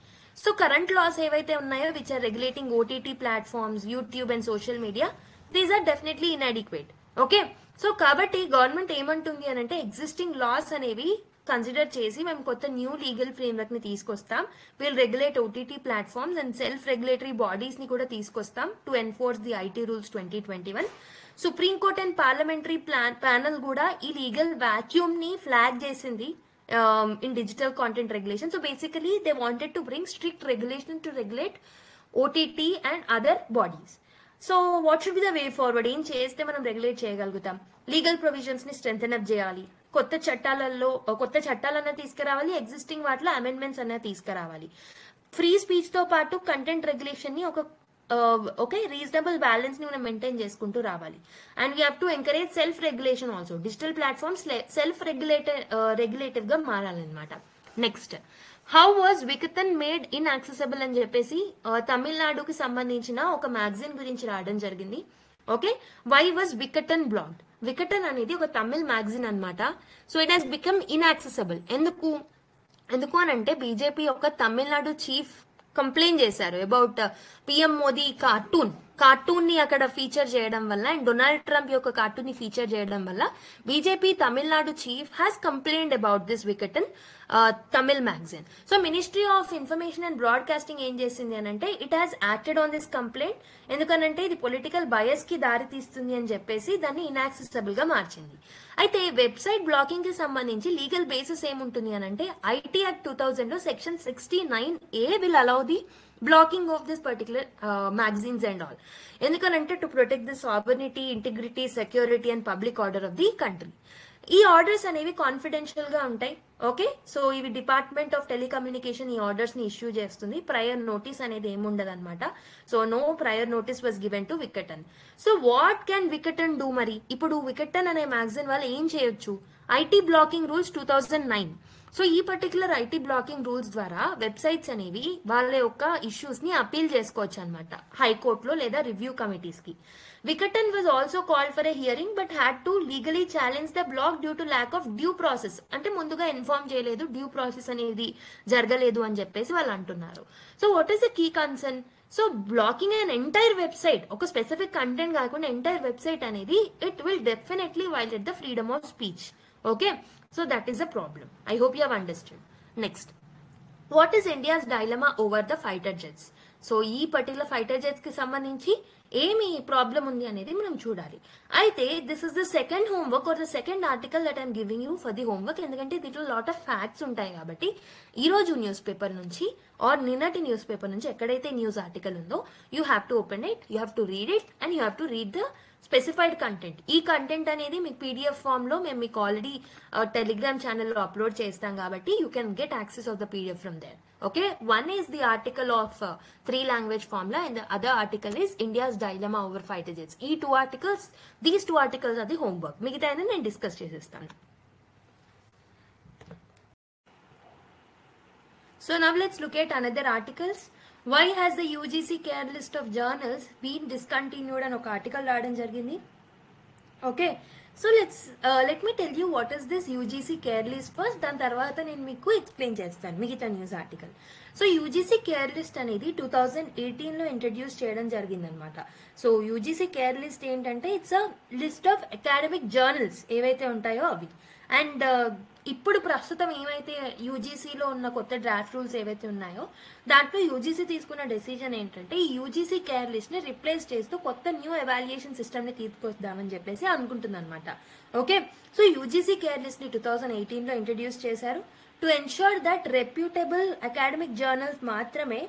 సో కరెంట్ లాస్ ఏవైతే ఉన్నాయో which are regulating OTT platforms, YouTube and social media, these are definitely inadequate. Okay, so కాబట్టి గవర్నమెంట్ ఏమంటుంది అని అంటే ఎగ్జిస్టింగ్ లాస్ అనేవి కన్సిడర్ చేసి మేము కొత్త న్యూ లీగల్ ఫ్రేమ్వర్క్ ని తీసుకొస్తాం. Will regulate OTT platforms and self regulatory bodies ని కూడా తీసుకొస్తాం to enforce the IT rules 2021. Supreme court and parliamentary panel కూడా ఈ లీగల్ వాక్యూమ్ ని ఫ్లాగ్ చేసింది in digital content regulation. So basically they wanted to bring strict regulation to regulate OTT and other bodies. So what should be the way forward? ఏం చేస్తే మనం regulate చేయగలుగుతాం? Legal provisions ని strengthen up చేయాలి, కొత్త చట్టాలన్నా తీసుకురావాలి, existing వాటిలో amendments అన్నా తీసుకురావాలి. ఫ్రీ స్పీచ్ తో పాటు కంటెంట్ రెగ్యులేషన్ ని ఓకే రీజనబుల్ బ్యాలెన్స్ ని మనం మెయింటైన్ చేసుకుంటూ రావాలి. And we have to encourage self regulation also. Digital platforms self regulative గా మారాలన్నమాట. Next how was Vikatan made inaccessible అని చెప్పేసి తమిళనాడుకి సంబంధించిన ఒక మ్యాగజైన్ గురించి రాయడం జరిగింది. Okay, why was Vikatan blocked? Vikatan అనేది ఒక తమిళ్ మ్యాగజైన్ అన్నమాట. So it has become inaccessible. ఎందుకు అని అంటే బీజేపీ ఒక తమిళనాడు చీఫ్ కంప్లైంట్ చేశారు అబౌట్ పిఎం మోదీ కార్టూన్ ని అక్కడ ఫీచర్ చేయడం వల్ల అండ్ డొనాల్డ్ ట్రంప్ యొక్క కార్టూన్ ని ఫీచర్ చేయడం వల్ల BJP Tamil Nadu chief has complaint about this Vikatan Tamil magazine. So ministry of information and broadcasting ఏం చేసింది అని అంటే it has acted on this complaint. ఎందుకనంటే ఇది పొలిటికల్ బయస్ కి దారి తీస్తుంది అని చెప్పేసి దాన్ని ఇన్యాక్సెసిబుల్ గా మార్చింది. అయితే వెబ్సైట్ బ్లాకింగ్ కి సంబంధించి లీగల్ బేసిస్ ఏముంటుంది అని అంటే ఐటీ యాక్ట్ 2000 లో section 69A will allow the blocking of this particular magazines and all. ఎందుకనంటే to protect the sovereignty, integrity, security and public order of the country. ఈ ఆర్డర్స్ అనేవి confidential గా ఉంటాయి. ఓకే, సో ఇవి డిపార్ట్మెంట్ ఆఫ్ టెలికమ్యూనికేషన్ ఈ orders ని issue చేస్తుంది. Prior notice అనేది ఏముండదు అనమాట. So no prior notice was given to Vikatan. So what can Vikatan do? మరి ఇప్పుడు వికటన్ అనే మ్యాగజైన్ వాళ్ళు ఏం చేయొచ్చు? IT blocking rules 2009. సో ఈ పర్టికులర్ ఐటీ బ్లాకింగ్ రూల్స్ ద్వారా వెబ్సైట్స్ అనేవి వాళ్ళ యొక్క ఇష్యూస్ ని అపీల్ చేసుకోవచ్చు అనమాట హైకోర్టులో లేదా రివ్యూ కమిటీస్ కి. Vikatan was also called for a hearing but had to legally challenge the block due to lack of due process. అంటే ముందుగా ఇన్ఫార్మ్ చేయలేదు, డ్యూ ప్రాసెస్ అనేది జరగలేదు అని చెప్పేసి వాళ్ళు అంటున్నారు. So what is the key concern? So blocking an entire website, ఒక స్పెసిఫిక్ కంటెంట్ కాకుండా ఎంటైర్ వెబ్సైట్ అనేది it will definitely violate the freedom of speech. Okay, so that is a problem. I hope you have understood. Next, what is India's dilemma over the fighter jets? So ఈ particular fighter jets కి సంబంధించి ఏమి problem ఉంది అనేది మనం చూడాలి. అయితే this is the second homework or the second article that I'm giving you for the homework. ఎందుకంటే దీంట్లో లాట్ ఆఫ్ ఫ్యాక్ట్స్ ఉంటాయి కాబట్టి ఈ రోజు న్యూస్ పేపర్ నుంచి ఆర్ నిన్నటి న్యూస్ పేపర్ నుంచి ఎక్కడైతే న్యూస్ ఆర్టికల్ ఉందో you have to open it, you have to read it and you have to read the specified content. ఈ కంటెంట్ అనేది మీకు పీడిఎఫ్ ఫామ్ లో మేము మీకు ఆల్రెడీ టెలిగ్రామ్ ఛానల్లో అప్లోడ్ చేస్తాం కాబట్టి you can get access of the PDF from there. Okay, one is the article of 3 language formula and the other article is India's dilemma over fighter jets. These two articles are the homework. Migitha ayina nenu discuss chesestanu. So now let's look at another articles. Why has the UGC care list of journals been discontinued అని ఒక article రాయడం జరిగింది. Okay, so let me tell you what is this UGC care list first. దాని తర్వాత నేను మీకు explain చేస్తాను మిగతా news article. So UGC care list అనేది 2018 లో ఇంట్రడ్యూస్ చేయడం జరిగింది అనమాట. సో UGC కేర్ లిస్ట్ ఏంటంటే it's a list of academic journals ఏవైతే ఉంటాయో అవి. అండ్ ఇప్పుడు ప్రస్తుతం ఏమైతే యూజీసీలో ఉన్న కొత్త డ్రాఫ్ట్ రూల్స్ ఏవైతే ఉన్నాయో దాంట్లో యూజీసీ తీసుకున్న డెసిజన్ ఏంటంటే ఈ యూజీసీ కేర్ లిస్ట్ ని రిప్లేస్ చేస్తూ కొత్త న్యూ ఎవాల్యుయేషన్ సిస్టమ్ ని తీసుకొద్దామని చెప్పేసి అనుకుంటుంది అనమాట. Okay, so UGC care list ని 2018 లో ఇంట్రడ్యూస్ చేశారు to ensure that reputable academic journals మాత్రమే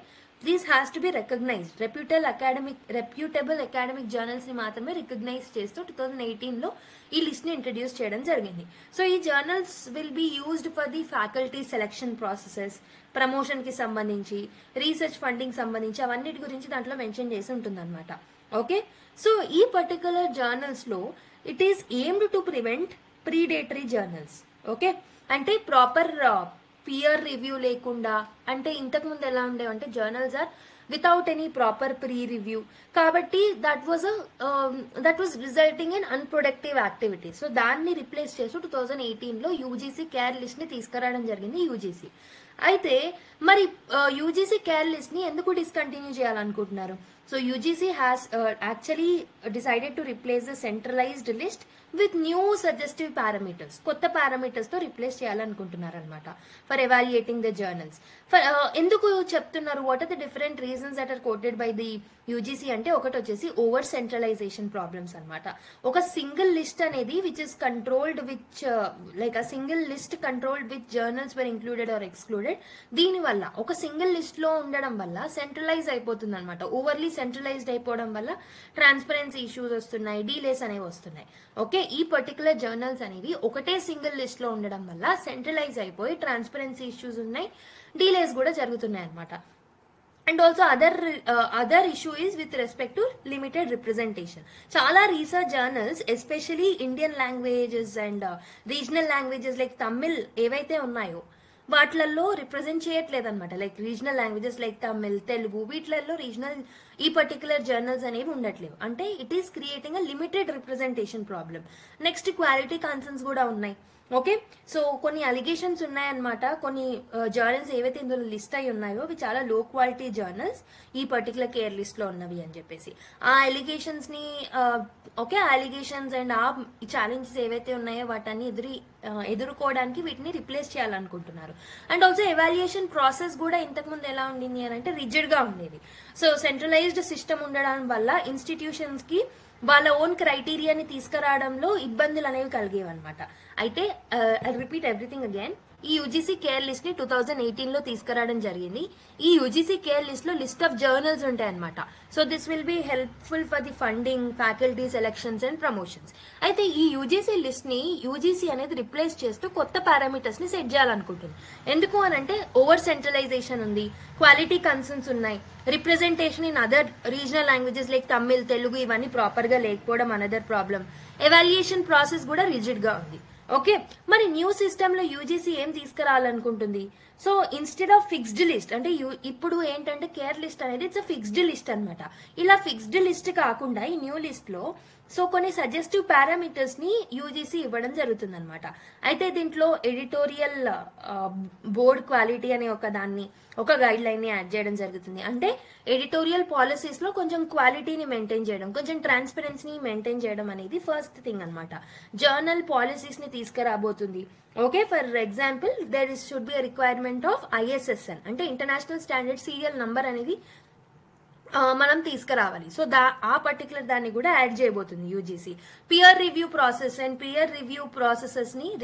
this has to be recognized. reputable academic journals ని మాత్రమే రికగ్నైజ్ చేస్తూ 2018 లో ఈ లిస్ట్ ని ఇంట్రడ్యూస్ చేయడం జరిగింది. సో ఈ journals will be used for the faculty selection processes, promotion కి సంబంధించి, రీసెర్చ్ ఫండింగ్ సంబంధించి అవన్నిటి గురించి దాంట్లో మెన్షన్ చేసి ఉంటుందన్నమాట. ఓకే, సో ఈ పర్టికులర్ జర్నల్స్ లో it is aimed to prevent predatory journals. Okay, అంటే ప్రాపర్ పియర్ రివ్యూ లేకుండా, అంటే ఇంతకు ముందు ఎలా ఉండేవంటే journals are without any proper pre review, కాబట్టి that was resulting in unproductive activity. So దాన్ని రిప్లేస్ చేస్తూ 2018 లో యూజీసీ కేర్ లిస్ట్ ని తీసుకురావడం జరిగింది యూజీసీ. అయితే మరి యూజీసీ కేర్ లిస్ట్ ని ఎందుకు డిస్కంటిన్యూ చేయాలనుకుంటున్నారు? So UGC has actually decided to replace the centralised list with new suggestive parameters, కొత్త పారామీటర్స్ తో రిప్లేస్ చేయాలనుకుంటున్నారు అనమాట ఫర్ ఎవాల్యుయేటింగ్ ద జర్నల్స్. ఎందుకు చెప్తున్నారు? What are the different reasons that are quoted by the UGC అంటే ఒకటి వచ్చేసి over centralisation problems అనమాట. ఒక సింగిల్ లిస్ట్ అనేది which is controlled like a single list controlled which journals were included or excluded. దీని వల్ల ఒక సింగిల్ లిస్ట్ లో ఉండడం వల్ల సెంట్రలైజ్ అయిపోతుంది అనమాట. ఓవర్లీ సెంట్రలైజ్డ్ అయిపోవడం వల్ల ట్రాన్స్పరెన్సీ ఇష్యూస్ వస్తున్నాయి, డీలేస్ అనేవి వస్తున్నాయి. ఓకే, ఈ పర్టికులర్ జర్నల్స్ అనేవి ఒకటే సింగిల్ లిస్ట్ లో ఉండడం వల్ల సెంట్రలైజ్ అయిపోయి ట్రాన్స్పరెన్సీ ఇష్యూస్ ఉన్నాయి, డీలేస్ కూడా జరుగుతున్నాయి అనమాట. And also other issue is with respect to limited representation. చాలా research journals especially Indian languages and regional languages like Tamil ఏవైతే ఉన్నాయో వాటిలలో రిప్రజెంట్ చేయట్లేదు అనమాట. Like regional languages like Tamil, Telugu, వీటిలలో రీజనల్ ఈ పర్టికులర్ జర్నల్స్ అనేవి ఉండట్లేవు. అంటే it is creating a limited representation problem. Next quality concerns కూడా ఉన్నాయి. ఓకే, సో కొన్ని అలిగేషన్స్ ఉన్నాయన్నమాట. కొన్ని జర్నల్స్ ఏవైతే ఇందులో లిస్ట్ అయి ఉన్నాయో అవి చాలా లో క్వాలిటీ జర్నల్స్ ఈ పర్టికులర్ కేర్ లిస్ట్ లో ఉన్నవి అని చెప్పేసి ఆ అలిగేషన్స్ ని ఓకే, ఆ అలిగేషన్స్ అండ్ ఆ ఛాలెంజెస్ ఏవైతే ఉన్నాయో వాటిని ఎదుర్కోవడానికి వీటిని రిప్లేస్ చేయాలనుకుంటున్నారు. అండ్ ఆల్సో ఎవాల్యుయేషన్ ప్రాసెస్ కూడా ఇంతకుముందు ఎలా ఉండింది అని అంటే రిజిడ్ గా ఉండేది. సో సెంట్రలైజ్డ్ సిస్టమ్ ఉండడం వల్ల ఇన్స్టిట్యూషన్స్ కి వాళ్ళ ఓన్ క్రైటీరియాని తీసుకురావడంలో ఇబ్బందులు అనేవి కలిగేవన్నమాట. అయితే ఐ రిపీట్ ఎవ్రీథింగ్ అగైన్, ఈ యూజీసీ కేర్ లిస్ట్ ని 2018 లో తీసుకురావడం జరిగింది. ఈ యూజీసీ కేర్ లిస్ట్ లో లిస్ట్ ఆఫ్ జర్నల్స్ ఉంటాయన్నమాట. So this will be helpful for the funding, faculty selections and promotions. అయితే ఈ యూజీసీ లిస్ట్ ని యూజీసీ అనేది రిప్లేస్ చేస్తూ కొత్త పారామీటర్స్ ని సెట్ చేయాలనుకుంటుంది. ఎందుకు అని అంటే ఓవర్ సెంట్రలైజేషన్ ఉంది, క్వాలిటీ కన్సర్న్స్ ఉన్నాయి, representation in other regional languages like Tamil, Telugu ఇవన్నీ ప్రాపర్ గా లేకపోవడం అనదర్ ప్రాబ్లం. ఎవాల్యుయేషన్ ప్రాసెస్ కూడా రిజిడ్ గా ఉంది. ఓకే, మరి న్యూ సిస్టమ్ లో యూజీసీ ఏం తీసుకురావాలనుకుంటుంది? So instead of fixed list, అంటే ఇప్పుడు ఏంటంటే కేర్ లిస్ట్ అనేది ఇట్స్ ఫిక్స్డ్ లిస్ట్ అనమాట. ఇలా ఫిక్స్డ్ లిస్ట్ కాకుండా ఈ న్యూ లిస్ట్ లో సో కొన్ని సజెస్టివ్ పారామీటర్స్ ని యూజీసీ ఇవ్వడం జరుగుతుంది అనమాట. అయితే దీంట్లో ఎడిటోరియల్ బోర్డ్ క్వాలిటీ అనే ఒక గైడ్ లైన్ ని యాడ్ చేయడం జరుగుతుంది. అంటే ఎడిటోరియల్ పాలసీస్ లో కొంచెం క్వాలిటీని మెయింటైన్ చేయడం, కొంచెం ట్రాన్స్పరెన్సీని మెయింటైన్ చేయడం అనేది ఫస్ట్ థింగ్ అనమాట. జర్నల్ పాలసీస్ ని తీసుకురాబోతుంది. Okay, for example there should be requirement of ISSN అంటే ఇంటర్నేషనల్ స్టాండర్డ్ సీరియల్ నంబర్ అనేది మనం తీసుకురావాలి. సో ఆ పర్టికులర్ దాన్ని కూడా యాడ్ చేయబోతుంది UGC. Peer review process and peer review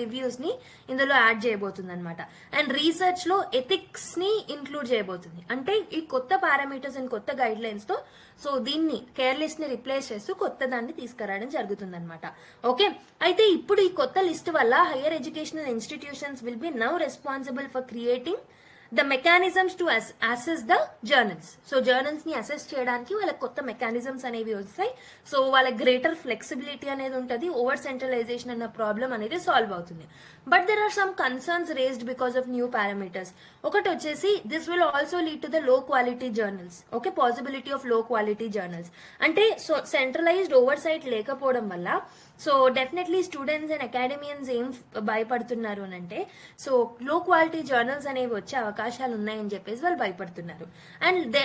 reviews ని ఇందులో యాడ్ చేయబోతుంది అనమాట. అండ్ రీసెర్చ్ లో ఎథిక్స్ ని ఇంక్లూడ్ చేయబోతుంది. అంటే ఈ కొత్త పారామీటర్స్ అండ్ కొత్త గైడ్ లైన్స్ తో సో దీన్ని కేర్ లిస్ట్ ని రిప్లేస్ చేస్తూ కొత్త దాన్ని తీసుకురావడం జరుగుతుంది అనమాట. ఓకే, అయితే ఇప్పుడు ఈ కొత్త లిస్ట్ వల్ల hire educational institutions will be now responsible for creating the mechanisms to assess the journals. So journals ని అసెస్ చేయడానికి వాళ్ళకి కొత్త మెకానిజమ్స్ అనేవి వస్తాయి. సో వాళ్ళ గ్రేటర్ ఫ్లెక్సిబిలిటీ అనేది ఉంటుంది. ఓవర్ సెంట్రలైజేషన్ అన్న ప్రాబ్లం అనేది సాల్వ్ అవుతుంది. But there are some concerns raised because of new parameters. ఒకటి వచ్చేసి this will also lead to the low quality journals. Okay, possibility of low quality journals అంటే so centralized oversight లేకపోవడం వల్ల so definitely students and academicians ఏం భయపడుతున్నారు అని అంటే so లో క్వాలిటీ జర్నల్స్ అనేవి వచ్చే అవకాశాలు ఉన్నాయని చెప్పేసి వాళ్ళు భయపడుతున్నారు. And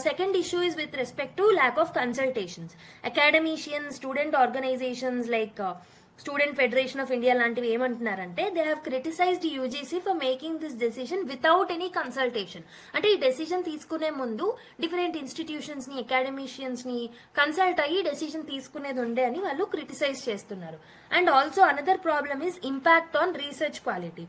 second issue is with respect to lack of consultations. Academicians, student organisations like student federation of India లాంటివి ఏమంటున్నారంటే they have criticised UGC for making this decision without any consultation. అంటే ఈ డెసిషన్ తీసుకునే ముందు డిఫరెంట్ ఇన్స్టిట్యూషన్స్ ని, academicians ని consult అయ్యి decision తీసుకునేది ఉండే అని వాళ్ళు క్రిటిసైజ్ చేస్తున్నారు. And also another problem is impact on research quality.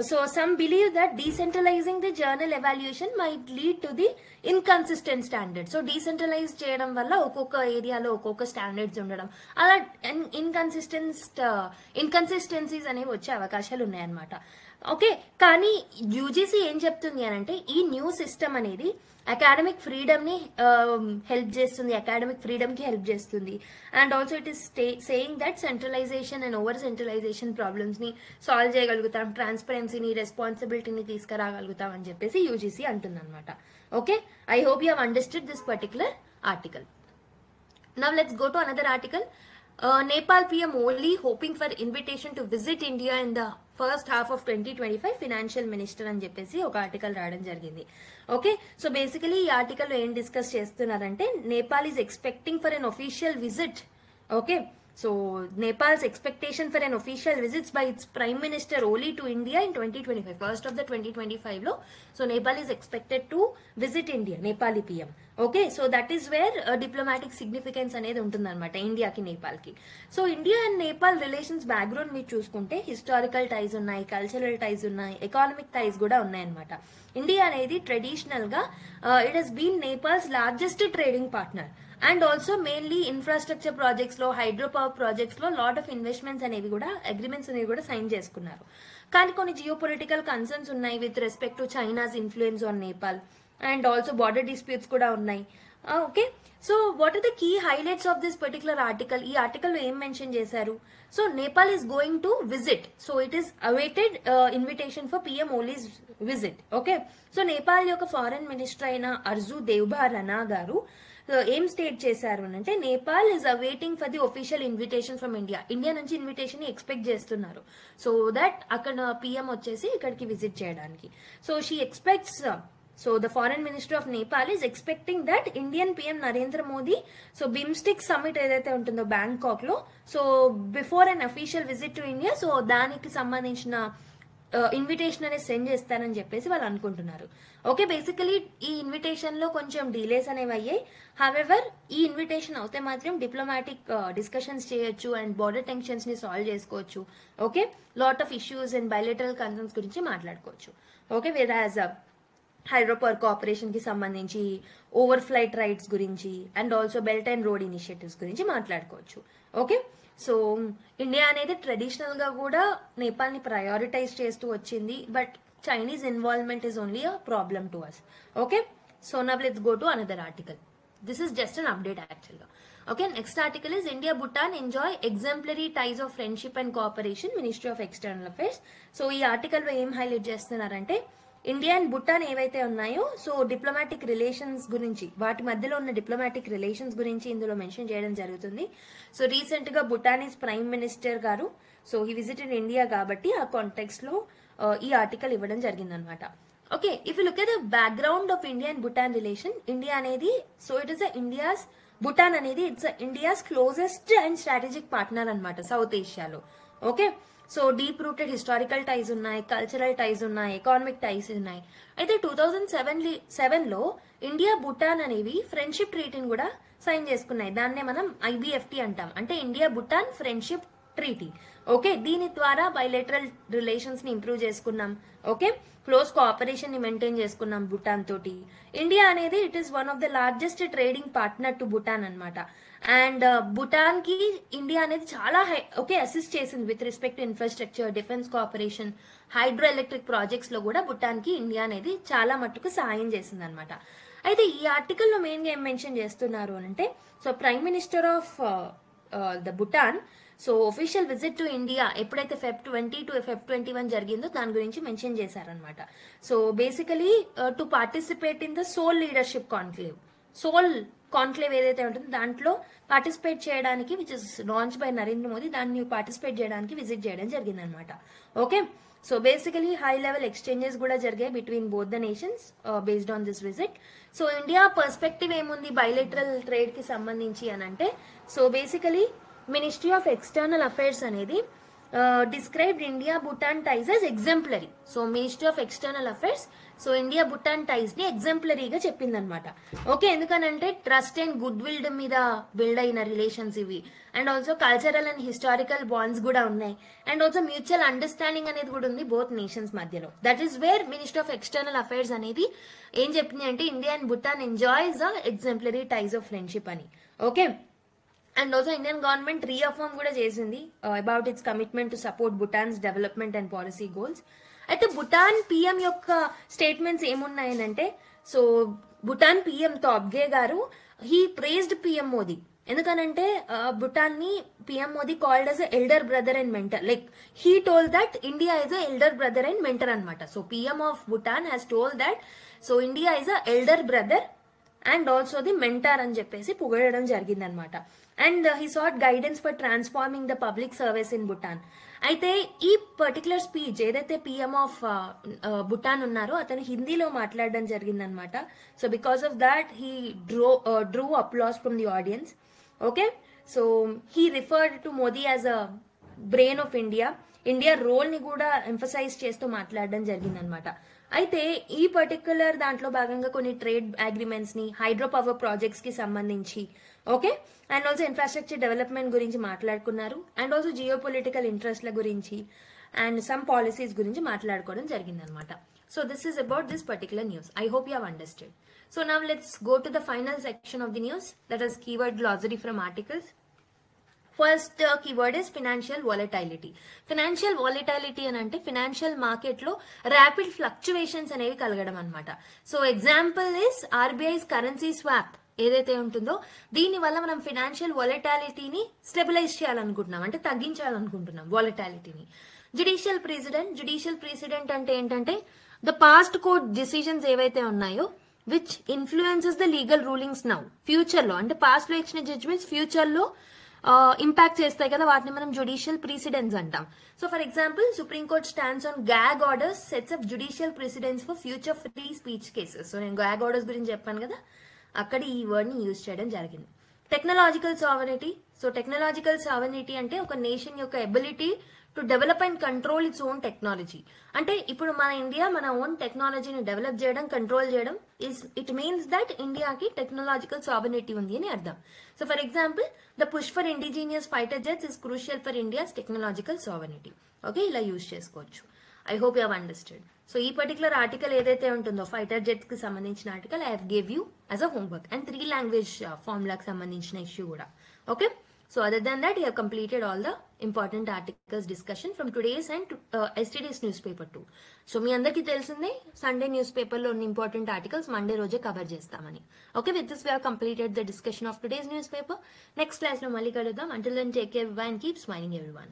So some believe that decentralizing the journal evaluation might lead to the inconsistent standards. So decentralize చేయడం వల్ల ఒక్కొక్క ఏరియాలో ఒక్కొక్క స్టాండర్డ్స్ ఉండడం అలా ఇన్కన్సిస్టెన్సీస్ అనేవి వచ్చే అవకాశాలు ఉన్నాయన్నమాట. ఓకే, కానీ యూజీసీ ఏం చెప్తుంది అని అంటే ఈ న్యూ సిస్టమ్ అనేది అకాడమిక్ ఫ్రీడమ్ ని హెల్ప్ చేస్తుంది, అకాడమిక్ ఫ్రీడమ్ కి హెల్ప్ చేస్తుంది. And also it is saying that centralisation and over centralisation problems ని సాల్వ్ చేయగలుగుతాం, ట్రాన్స్పరెన్సీని, రెస్పాన్సిబిలిటీని తీసుకురాగలుగుతాం అని చెప్పేసి యూజీసీ అంటుంది అనమాట. Okay, I hope you have understood this particular article. Now let's go to another article. Nepal PM only hoping for invitation to visit India in the first half of 2025 financial minister అని చెప్పేసి ఒక article రావడం జరిగింది. Okay, so basically ఈ article ఏం discuss చేస్తున్నారంటే Nepal is expecting for an official visit. Okay, so Nepal's expectation for an official visits by its Prime Minister Oli to India in 2025, first of the 2025 lo. So Nepal is expected to visit India, Nepali PM. Okay, so that is where diplomatic significance అనేది ఉంటుందన్నమాట ఇండియాకి నేపాల్కి. So India and Nepal relations background మీరు చూసుకుంటే historical ties ఉన్నాయి, cultural టైస్ ఉన్నాయి, economic టైస్ కూడా ఉన్నాయన్నమాట. ఇండియా అనేది ట్రెడిషనల్ గా it has been Nepal's largest trading partner. And also mainly infrastructure projects లో, హైడ్రో పవర్ ప్రాజెక్ట్స్ లో లాట్ ఆఫ్ ఇన్వెస్ట్మెంట్స్ అనేవి కూడా, అగ్రిమెంట్స్ అనేవి కూడా సైన్ చేసుకున్నారు. కానీ కొన్ని జియో పొలిటికల్ కన్సర్న్స్ ఉన్నాయి with respect to China's influence on Nepal. And also border disputes కూడా ఉన్నాయి. Okay, so what are the key highlights of this particular article? ఈ ఆర్టికల్ లో ఏం మెన్షన్ చేశారు? So Nepal is going to visit, so it is awaited invitation for PM Oli's visit. Okay, so Nepal యొక్క foreign minister అయిన అర్జు దేవ్భా రనా గారు ఏం స్టేట్ చేశారు అంటే, Nepal is awaiting for the official invitation from India. India నుంచి ఇన్విటేషన్ ఎక్స్పెక్ట్ చేస్తున్నారు, సో దట్ అక్కడ PM వచ్చేసి ఇక్కడికి విజిట్ చేయడానికి. So she expects, so the foreign minister of Nepal is expecting that Indian PM Narendra Modi, so BIMSTEC summit ఏదైతే ఉంటుందో Bangkok లో, so before an official visit to India, so దానికి సంబంధించిన invitation అనేది send చేస్తారని చెప్పేసి వాళ్ళు అనుకుంటున్నారు. ఓకే, బేసికలీ ఈ ఇన్విటేషన్ లో కొంచెం డిలేస్ అనేవి అయ్యాయి. హవెవర్ ఈ ఇన్విటేషన్ అవుతే మాత్రం డిప్లొమాటిక్ డిస్కషన్స్ చేయొచ్చు అండ్ బార్డర్ టెన్షన్స్ ని సాల్వ్ చేసుకోవచ్చు. Okay, lot of issues and bilateral concerns గురించి మాట్లాడుకోవచ్చు. ఓకే, వేరాజ్ హైడ్రోపవర్ కోఆపరేషన్ కి సంబంధించి, ఓవర్ ఫ్లైట్ రైట్స్ గురించి and also belt and road initiatives గురించి మాట్లాడుకోవచ్చు. ఓకే, సో ఇండియా అనేది ట్రెడిషనల్ గా కూడా నేపాల్ ని ప్రయారిటైజ్ చేస్తూ వచ్చింది, but Chinese involvement is only a problem to us. Okay, so now let's go to another article. This is just an update actual గా. Okay, next article is India Bhutan enjoy exemplary ties of friendship and cooperation, ministry of external affairs. So ఈ article లో ఏం highlight చేస్తున్నారంటే, India and Bhutan ఏవైతే ఉన్నాయో, so diplomatic relations గురించి, వాటి మధ్యలో ఉన్న డిప్లొమాటిక్ రిలేషన్స్ గురించి ఇందులో మెన్షన్ చేయడం జరుగుతుంది. సో రీసెంట్ గా భూటానీస్ ప్రైమ్ మినిస్టర్ గారు, సో హీ విజిటెడ్ ఇండియా కాబట్టి ఆ కాంటెక్స్ట్ లో ఈ ఆర్టికల్ ఇవ్వడం జరిగిందనమాట. Okay, if you look at the background of India and Bhutan relation, India అనేది, so it is India's, Bhutan అనేది it's India's closest and strategic partner అనమాట సౌత్ ఏషియాలో. Okay, so deep rooted historical ties ఉన్నాయి, cultural టైస్ ఉన్నాయి, economic టైస్ ఉన్నాయి. అయితే 2007 లో India Bhutan అనేవి ఫ్రెండ్షిప్ ట్రీటీని కూడా సైన్ చేసుకున్నాయి. దాన్నే మనం IBFT అంటాం, అంటే India Bhutan friendship treaty. Okay, దీని ద్వారా బైలేటరల్ రిలేషన్స్ ని ఇంప్రూవ్ చేసుకున్నాం. ఓకే, క్లోజ్ కోఆపరేషన్ ని మెయింటైన్ చేసుకున్నాం భూటాన్ తోటి. ఇండియా అనేది it is one of the largest trading partner to Bhutan అనమాట. అండ్ భూటాన్ కి ఇండియా అనేది చాలా అసిస్ట్ చేసింది with respect to infrastructure, defence cooperation, hydro electric projects లో కూడా భూటాన్ కి ఇండియా అనేది చాలా మట్టుకు సాయం చేసింది అనమాట. అయితే ఈ ఆర్టికల్ లో మెయిన్ గా ఏం మెన్షన్ చేస్తున్నారు అంటే, so prime minister of the Bhutan, so official visit to India ఎప్పుడైతే Feb 20 to Feb 21 జరిగిందో దాని గురించి మెన్షన్ చేశారనమాట. So basically to participate in the SOUL leadership conclave, SOUL conclave ఏదైతే ఉంటుందో దాంట్లో పార్టిసిపేట్ చేయడానికి, which is launch by Narendra Modi, దాన్ని పార్టిసిపేట్ చేయడానికి విజిట్ చేయడం జరిగింది అనమాట. Okay, so basically high level exchanges కూడా జరిగాయి between both the nations based on this visit. So India perspective ఏముంది బైలేటరల్ ట్రేడ్ కి సంబంధించి అని అంటే, so basically ministry of external affairs అనేది described India Bhutan టైస్ as exemplary. So ministry of external affairs so India Bhutan ties ని ఎగ్జాంపులరీగా చెప్పిందనమాట. Okay, ఎందుకనంటే ట్రస్ట్ అండ్ గుడ్ విల్ మీద బిల్డ్ అయిన రిలేషన్స్ ఇవి, and also cultural and historical bonds కూడా ఉన్నాయి, అండ్ ఆల్సో మ్యూచువల్ అండర్స్టాండింగ్ అనేది కూడా ఉంది బోత్ నేషన్స్ మధ్యలో. That is where ministry of external affairs అనేది ఏం చెప్పింది అంటే, India and Bhutan enjoys the exemplary ties of friendship అని. Okay, and also Indian government రీఅఫర్మ్ కూడా చేసింది about its commitment to support Bhutan's development and policy goals. అయితే Bhutan PM యొక్క స్టేట్మెంట్స్ ఏమున్నాయనంటే, సో భూటాన్ పిఎం తోబ్గే గారు హీ ప్రేజ్డ్ పిఎం మోదీ. ఎందుకనంటే భూటాన్ ని PM Modi called as a elder brother and mentor. Like he told that India is a elder brother and mentor అనమాట. So PM of Bhutan has told that so India is a elder brother and also the mentor అని చెప్పేసి పొగడడం జరిగింది అనమాట. And he sought guidance for transforming the public service in Bhutan. అయితే ఈ పర్టికులర్ స్పీచ్ ఏదైతే పిఎం ఆఫ్ భూటాన్ ఉన్నారో అతను హిందీలో మాట్లాడడం జరిగింది అనమాట. So because of that he drew applause from the audience. Okay, so he referred to Modi as a brain of India. India role ని కూడా ఎంఫసైజ్ చేస్తూ మాట్లాడడం జరిగింది అనమాట. అయితే ఈ పర్టికులర్ దాంట్లో భాగంగా కొన్ని ట్రేడ్ అగ్రిమెంట్స్ ని, హైడ్రో పవర్ ప్రాజెక్ట్స్ కి సంబంధించి, okay, and also infrastructure development గురించి మాట్లాడుకున్నారు, అండ్ ఆల్సో జియో పొలిటికల్ ఇంట్రెస్ట్ల గురించి అండ్ సమ్ పాలసీస్ గురించి మాట్లాడుకోవడం జరిగింది అనమాట. So this is about this particular news. I hope you have understood. So now let's go to the final section of the news, that is keyword glossary from articles. First keyword is financial volatility. Financial volatility అని అంటే financial market లో rapid fluctuations అనేవి కలగడం అనమాట. So example is RBI's currency swap ఏదైతే ఉంటుందో దీని వల్ల మనం ఫినాన్షియల్ వాలటాలిటీని స్టెబిలైజ్ చేయాలనుకుంటున్నాం, అంటే తగ్గించాలనుకుంటున్నాం వాలటాలిటీని. జుడిషియల్ ప్రెసిడెంట్ అంటే ఏంటంటే ద పాస్ట్ కోర్ట్ డిసిజన్స్ ఏవైతే ఉన్నాయో which influences the legal rulings now, future లో అంటే పాస్ట్ లో ఇచ్చిన జడ్జ్మెంట్స్ ఫ్యూచర్ లో ఇంపాక్ట్ చేస్తాయి కదా, వాటిని మనం జుడిషియల్ ప్రెసిడెంట్స్ అంటాం. So for example Supreme Court stands on gag orders, sets up judicial precedents for future free speech cases. So నేను గ్యాగ్ ఆర్డర్స్ గురించి చెప్పాను కదా, అక్కడ ఈ వర్డ్ ని యూజ్ చేయడం జరిగింది. టెక్నాలజికల్ సావరిటీ. సో టెక్నాలజికల్ సావరిటీ అంటే ఒక నేషన్ యొక్క ability to develop and control its own technology. అంటే ఇప్పుడు మన ఇండియా మన ఓన్ టెక్నాలజీని డెవలప్ చేయడం, కంట్రోల్ చేయడం, ఇట్ మీన్స్ దట్ ఇండియాకి టెక్నాలజికల్ సావరిటీ ఉంది అని అర్థం. So for example the push for indigenous fighter jets is crucial for India's technological sovereignty. Okay, ఇలా యూజ్ చేసుకోవచ్చు. I hope you have understood. So ఈ పర్టికులర్ ఆర్టికల్ ఏదైతే ఉంటుందో ఫైటర్ జెట్స్ కి సంబంధించిన article I have gave you as a homework, and 3 language ఫార్ములాకి సంబంధించిన issue కూడా. Okay, so other than that you have completed all the important articles discussion from today's and yesterday's newspaper too. So మీ అందరికీ తెలిసిందే Sunday news paper లో ఉన్న important articles Monday రోజే cover చేస్తామని. Okay, with this we have completed the discussion of today's newspaper. Next class లో మళ్ళీ కలుద్దాం. Until then take care and keep smiling everyone.